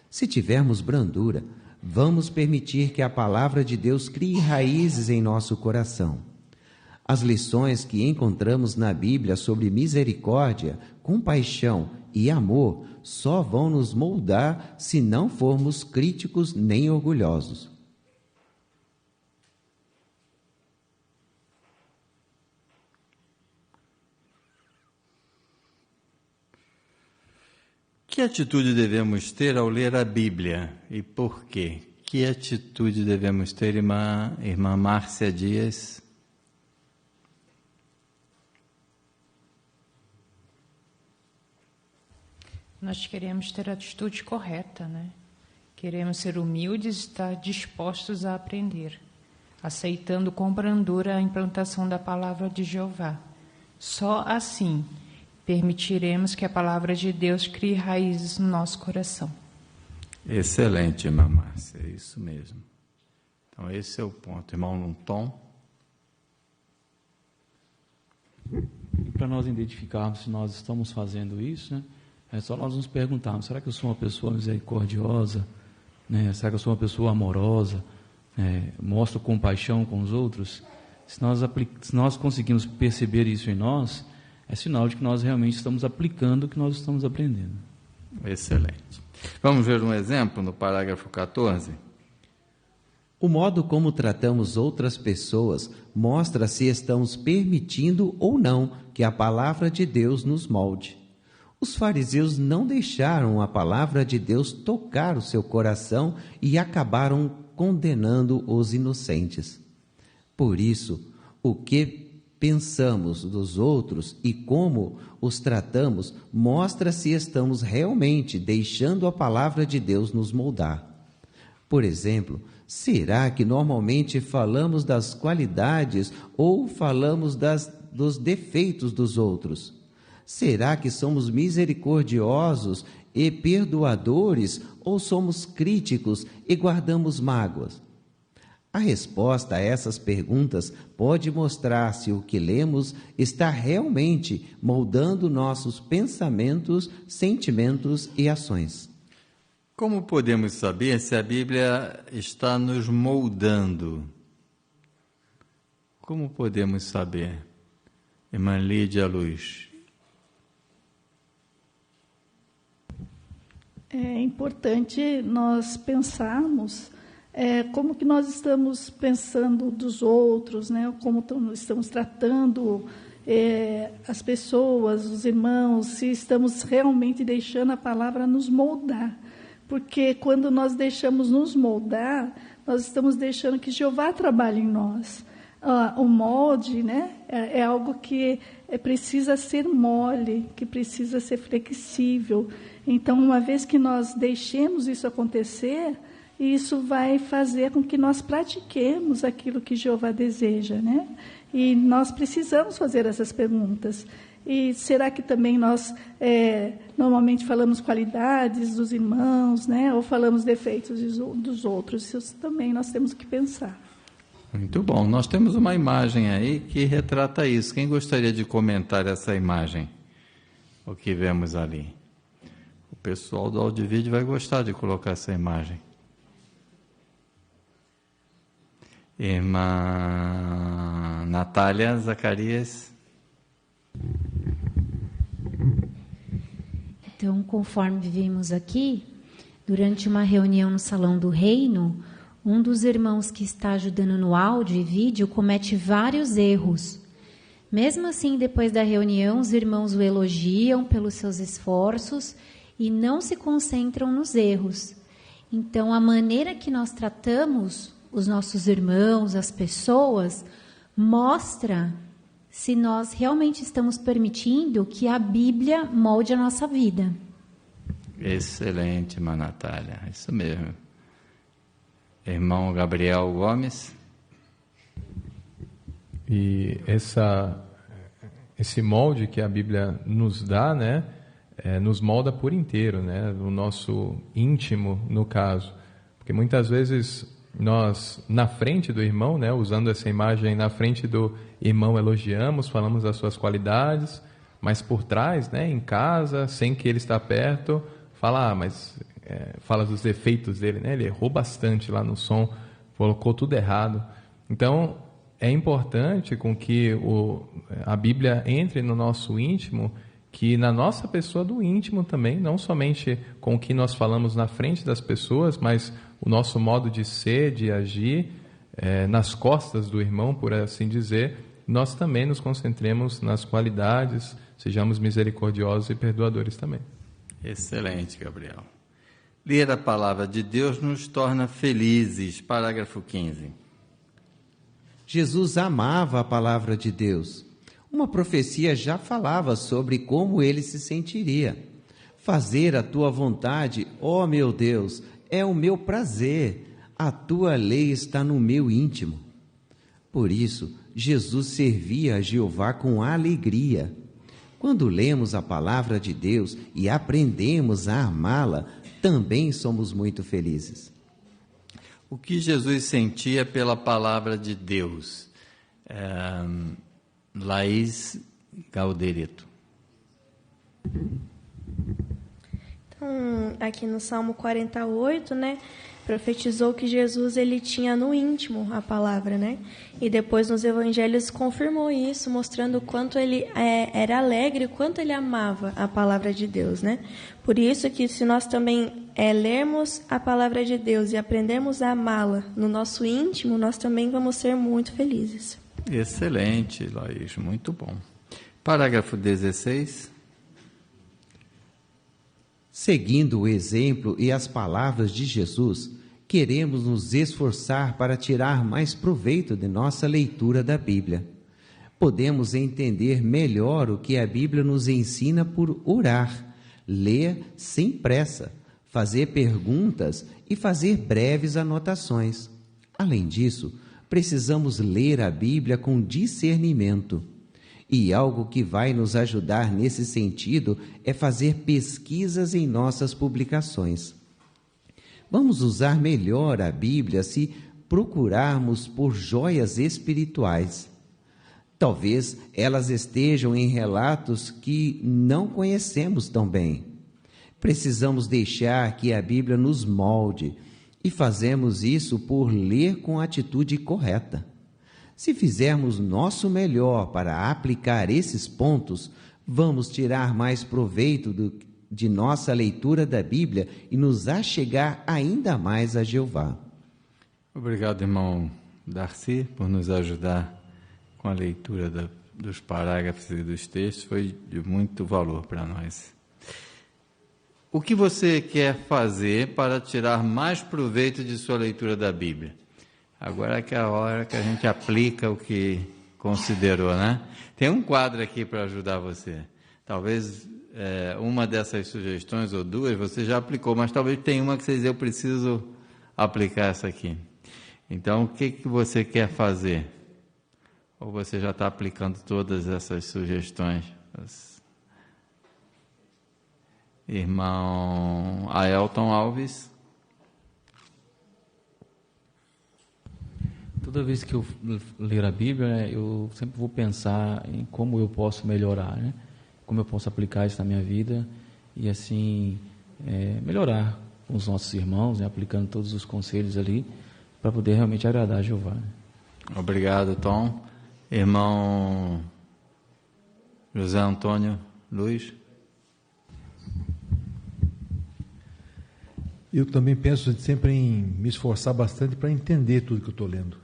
Se tivermos brandura, vamos permitir que a palavra de Deus crie raízes em nosso coração. As lições que encontramos na Bíblia sobre misericórdia, compaixão e amor só vão nos moldar se não formos críticos nem orgulhosos. Que atitude devemos ter ao ler a Bíblia e por quê? Que atitude devemos ter, irmã Márcia Dias? Nós queremos ter a atitude correta, né? Queremos ser humildes e estar dispostos a aprender, aceitando com brandura a implantação da palavra de Jeová. Só assim permitiremos que a palavra de Deus crie raízes no nosso coração. Excelente, irmã Márcia, é isso mesmo. Então, esse é o ponto. Irmão Nunton. Para nós identificarmos se nós estamos fazendo isso, né? É só nós nos perguntarmos, será que eu sou uma pessoa misericordiosa? Né? Será que eu sou uma pessoa amorosa? Mostro compaixão com os outros? Se nós conseguimos perceber isso em nós, é sinal de que nós realmente estamos aplicando o que nós estamos aprendendo. Excelente. Vamos ver um exemplo no parágrafo 14? O modo como tratamos outras pessoas mostra se estamos permitindo ou não que a palavra de Deus nos molde. Os fariseus não deixaram a palavra de Deus tocar o seu coração e acabaram condenando os inocentes. Por isso, o que pensamos dos outros e como os tratamos mostra se estamos realmente deixando a palavra de Deus nos moldar. Por exemplo, será que normalmente falamos das qualidades ou falamos dos defeitos dos outros? Será que somos misericordiosos e perdoadores ou somos críticos e guardamos mágoas? A resposta a essas perguntas pode mostrar se o que lemos está realmente moldando nossos pensamentos, sentimentos e ações. Como podemos saber se a Bíblia está nos moldando? Como podemos saber? Irmã Lídia Luz. É importante nós pensarmos como que nós estamos pensando dos outros, né? Como estamos tratando as pessoas, os irmãos, se estamos realmente deixando a palavra nos moldar. Porque quando nós deixamos nos moldar, nós estamos deixando que Jeová trabalhe em nós. O molde, né, é algo que precisa ser mole, que precisa ser flexível. Então, uma vez que nós deixemos isso acontecer, isso vai fazer com que nós pratiquemos aquilo que Jeová deseja, né? E nós precisamos fazer essas perguntas. E será que também nós normalmente falamos qualidades dos irmãos, né? Ou falamos defeitos dos outros? Isso também nós temos que pensar. Muito bom. Nós temos uma imagem aí que retrata isso. Quem gostaria de comentar essa imagem? O que vemos ali? O pessoal do áudio e vídeo vai gostar de colocar essa imagem. Irmã Natália Zacarias. Então, conforme vimos aqui, durante uma reunião no Salão do Reino, um dos irmãos que está ajudando no áudio e vídeo comete vários erros. Mesmo assim, depois da reunião, os irmãos o elogiam pelos seus esforços e não se concentram nos erros. Então, a maneira que nós tratamos os nossos irmãos, as pessoas, mostra se nós realmente estamos permitindo que a Bíblia molde a nossa vida. Excelente, irmã Natália, isso mesmo. Irmão Gabriel Gomes. E esse molde que a Bíblia nos dá, né, nos molda por inteiro, né, o nosso íntimo, no caso. Porque muitas vezes nós, na frente do irmão, né, usando essa imagem, na frente do irmão elogiamos, falamos das suas qualidades, mas por trás, né, em casa, sem que ele está perto, fala dos defeitos dele, né, ele errou bastante lá no som, colocou tudo errado. Então, é importante com que a Bíblia entre no nosso íntimo, que na nossa pessoa do íntimo também, não somente com o que nós falamos na frente das pessoas, mas o nosso modo de ser, de agir, nas costas do irmão, por assim dizer, nós também nos concentremos nas qualidades, sejamos misericordiosos e perdoadores também. Excelente, Gabriel. Ler a palavra de Deus nos torna felizes. Parágrafo 15. Jesus amava a palavra de Deus. Uma profecia já falava sobre como ele se sentiria. Fazer a tua vontade, ó meu Deus, é o meu prazer. A tua lei está no meu íntimo. Por isso, Jesus servia a Jeová com alegria. Quando lemos a palavra de Deus e aprendemos a amá-la, também somos muito felizes. O que Jesus sentia pela palavra de Deus? Laís Galderito. Então, aqui no Salmo 48, né, profetizou que Jesus ele tinha no íntimo a palavra, né? E depois nos evangelhos confirmou isso, mostrando o quanto ele era alegre, o quanto ele amava a palavra de Deus, né? Por isso que se nós também lermos a palavra de Deus e aprendermos a amá-la no nosso íntimo, nós também vamos ser muito felizes. Excelente, Laís, muito bom. Parágrafo 16. Seguindo o exemplo e as palavras de Jesus, queremos nos esforçar para tirar mais proveito de nossa leitura da Bíblia. Podemos entender melhor o que a Bíblia nos ensina por orar, ler sem pressa, fazer perguntas e fazer breves anotações. Além disso, precisamos ler a Bíblia com discernimento. E algo que vai nos ajudar nesse sentido é fazer pesquisas em nossas publicações. Vamos usar melhor a Bíblia se procurarmos por joias espirituais. Talvez elas estejam em relatos que não conhecemos tão bem. Precisamos deixar que a Bíblia nos molde e fazemos isso por ler com a atitude correta. Se fizermos nosso melhor para aplicar esses pontos, vamos tirar mais proveito de nossa leitura da Bíblia e nos achegar ainda mais a Jeová. Obrigado, irmão Darcy, por nos ajudar com a leitura dos parágrafos e dos textos. Foi de muito valor para nós. O que você quer fazer para tirar mais proveito de sua leitura da Bíblia? Agora é que é a hora que a gente aplica o que considerou, né? Tem um quadro aqui para ajudar você. Talvez uma dessas sugestões ou duas você já aplicou, mas talvez tenha uma que você diz, eu preciso aplicar essa aqui. Então, o que você quer fazer? Ou você já está aplicando todas essas sugestões? Irmão Aelton Alves. Toda vez que eu ler a Bíblia, eu sempre vou pensar em como eu posso melhorar, né? Como eu posso aplicar isso na minha vida e assim melhorar com os nossos irmãos, né? Aplicando todos os conselhos ali para poder realmente agradar a Jeová. Né? Obrigado, Tom. Irmão José Antônio Luiz. Eu também penso sempre em me esforçar bastante para entender tudo que eu estou lendo.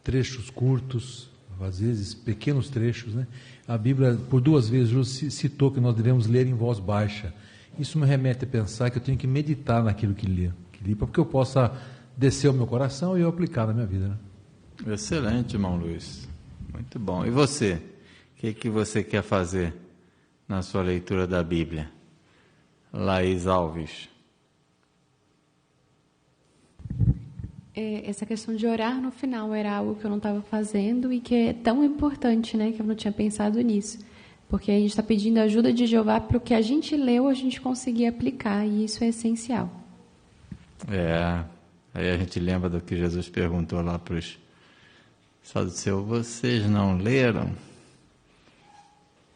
Trechos curtos, às vezes pequenos trechos, né? A Bíblia, por 2 vezes, Jesus citou que nós devemos ler em voz baixa. Isso me remete a pensar que eu tenho que meditar naquilo que li, para que eu possa descer ao meu coração e eu aplicar na minha vida. Né? Excelente, irmão Luiz. Muito bom. E você? O que você quer fazer na sua leitura da Bíblia? Laís Alves. Essa questão de orar no final era algo que eu não estava fazendo e que é tão importante, né, que eu não tinha pensado nisso. Porque a gente está pedindo a ajuda de Jeová para o que a gente leu, a gente conseguir aplicar, e isso é essencial. Aí a gente lembra do que Jesus perguntou lá para os saduceus: vocês não leram?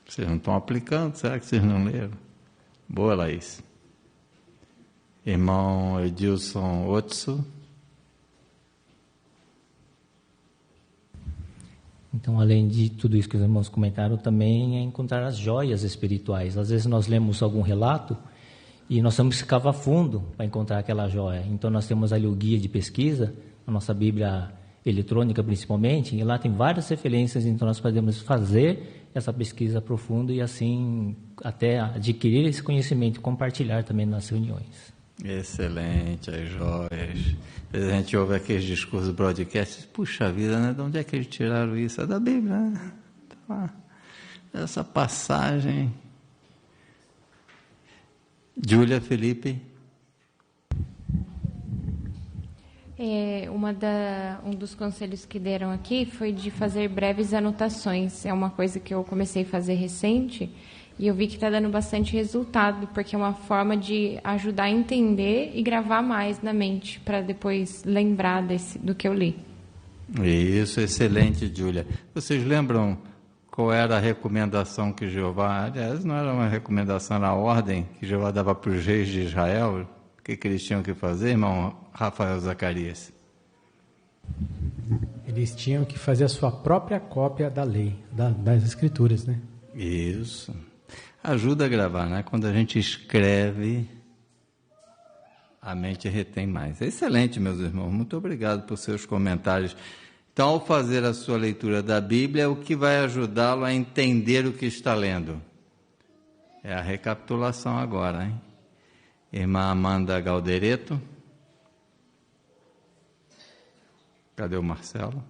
Vocês não estão aplicando? Será que vocês não leram? Boa, Laís. Irmão Edilson Otso. Então, além de tudo isso que os irmãos comentaram, também é encontrar as joias espirituais. Às vezes nós lemos algum relato e nós temos que cavar fundo para encontrar aquela joia. Então, nós temos ali o guia de pesquisa, a nossa Bíblia eletrônica principalmente, e lá tem várias referências, então nós podemos fazer essa pesquisa profunda e assim até adquirir esse conhecimento e compartilhar também nas reuniões. Excelente, as joias. Às vezes a gente ouve aqueles discursos broadcast, puxa vida, né? De onde é que eles tiraram isso? É da Bíblia, né? Então, essa passagem. Júlia Felipe. Um dos conselhos que deram aqui foi de fazer breves anotações. É uma coisa que eu comecei a fazer recente e eu vi que está dando bastante resultado, porque é uma forma de ajudar a entender e gravar mais na mente, para depois lembrar do que eu li. Isso, excelente, Júlia. Vocês lembram qual era a recomendação que Jeová... Aliás, não era uma recomendação, era a ordem que Jeová dava para os reis de Israel? O que eles tinham que fazer, irmão Rafael Zacarias? Eles tinham que fazer a sua própria cópia da lei, das escrituras, né? Isso. Ajuda a gravar, né? Quando a gente escreve, a mente retém mais. Excelente, meus irmãos. Muito obrigado por seus comentários. Então, ao fazer a sua leitura da Bíblia, o que vai ajudá-lo a entender o que está lendo? É a recapitulação agora, hein? Irmã Amanda Galdereto. Cadê o Marcelo?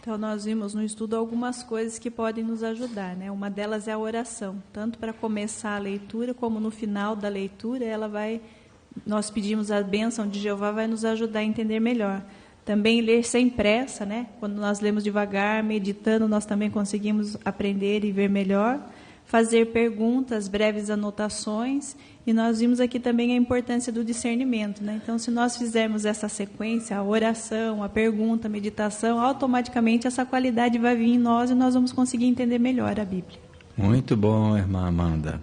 Então, nós vimos no estudo algumas coisas que podem nos ajudar, né? Uma delas é a oração, tanto para começar a leitura como no final da leitura, nós pedimos a bênção de Jeová, vai nos ajudar a entender melhor. Também ler sem pressa, né? Quando nós lemos devagar, meditando, nós também conseguimos aprender e ver melhor. fazer perguntas, breves anotações, e nós vimos aqui também a importância do discernimento, né? Então, se nós fizermos essa sequência, a oração, a pergunta, a meditação, automaticamente essa qualidade vai vir em nós e nós vamos conseguir entender melhor a Bíblia. Muito bom, irmã Amanda.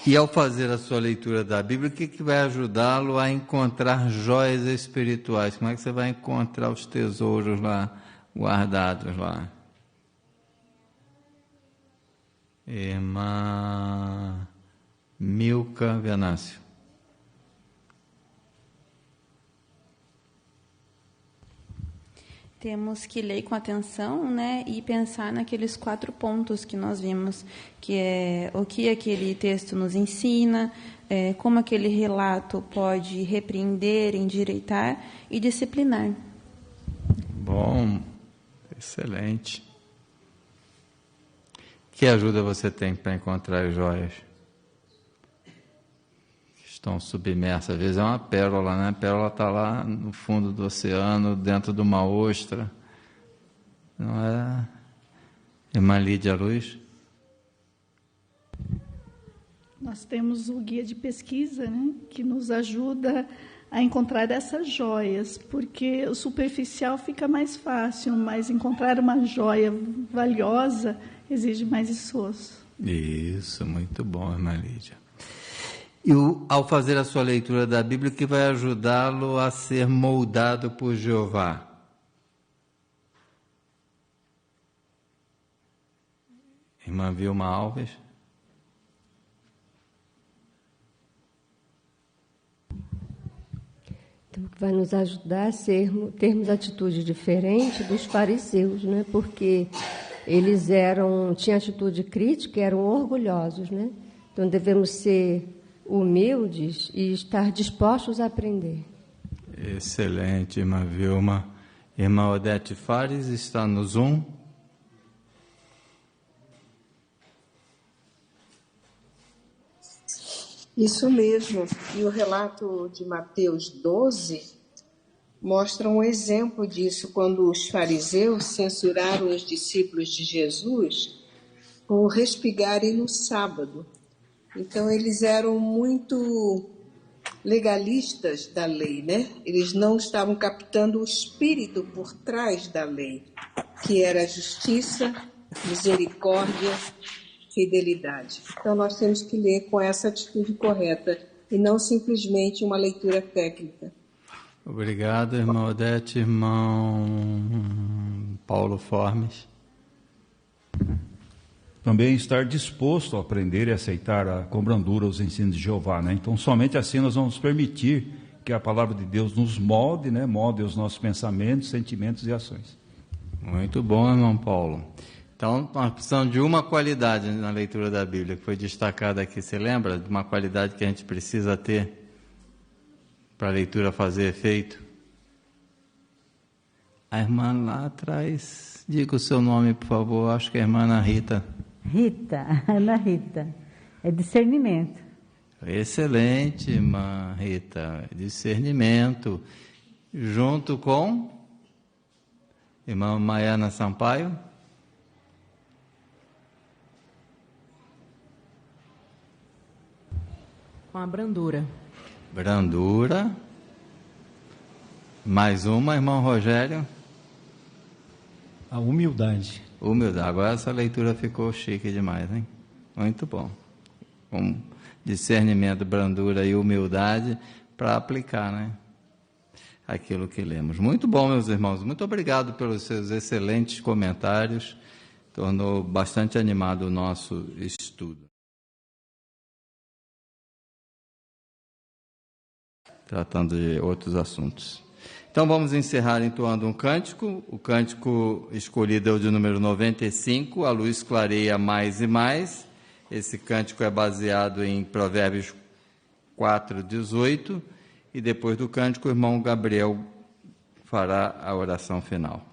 E ao fazer a sua leitura da Bíblia, o que vai ajudá-lo a encontrar joias espirituais? Como é que você vai encontrar os tesouros lá, guardados lá? Irmã Milka Venâncio. Temos que ler com atenção, né, e pensar naqueles 4 pontos que nós vimos, que é o que aquele texto nos ensina, como aquele relato pode repreender, endireitar e disciplinar. Bom, excelente. Que ajuda você tem para encontrar as joias? Estão submersas, às vezes é uma pérola, né? A pérola está lá no fundo do oceano, dentro de uma ostra. Não é? Irmã Lídia Luz? Nós temos o guia de pesquisa, né, que nos ajuda a encontrar essas joias, porque o superficial fica mais fácil, mas encontrar uma joia valiosa exige mais esforço. Isso, muito bom, irmã Lídia. E ao fazer a sua leitura da Bíblia, que vai ajudá-lo a ser moldado por Jeová? Irmã Vilma Alves? Então, que vai nos ajudar a termos atitude diferente dos fariseus, né? Porque eles tinham atitude crítica e eram orgulhosos, né? Então, devemos ser humildes e estar dispostos a aprender. Excelente, irmã Vilma. Irmã Odete Fares está no Zoom. Isso mesmo. E o relato de Mateus 12 mostra um exemplo disso, quando os fariseus censuraram os discípulos de Jesus por respigarem no sábado. Então, eles eram muito legalistas da lei, né? Eles não estavam captando o espírito por trás da lei, que era justiça, misericórdia, fidelidade. Então, nós temos que ler com essa atitude correta e não simplesmente uma leitura técnica. Obrigado, irmã Odete. Irmão Paulo Formes. Também estar disposto a aprender e aceitar com brandura os ensinos de Jeová, né? Então, somente assim nós vamos permitir que a palavra de Deus nos molde, né? Molde os nossos pensamentos, sentimentos e ações. Muito bom, irmão Paulo. Então, nós precisamos de uma qualidade na leitura da Bíblia, que foi destacada aqui. Você lembra de uma qualidade que a gente precisa ter para a leitura fazer efeito? A irmã lá atrás, diga o seu nome, por favor. Acho que é a irmã Ana Rita. Ana Rita. É discernimento. Excelente, irmã Rita. Discernimento. Junto com irmã Maiana Sampaio. Com a brandura. Brandura. Mais uma, irmão Rogério. A humildade. Humildade. Agora essa leitura ficou chique demais, hein? Muito bom. Com discernimento, brandura e humildade para aplicar, né? Aquilo que lemos. Muito bom, meus irmãos. Muito obrigado pelos seus excelentes comentários. Tornou bastante animado o nosso estudo. Tratando de outros assuntos. Então vamos encerrar entoando um cântico. O cântico escolhido é o de número 95, A Luz Clareia Mais e Mais. Esse cântico é baseado em Provérbios 4:18. E depois do cântico, o irmão Gabriel fará a oração final.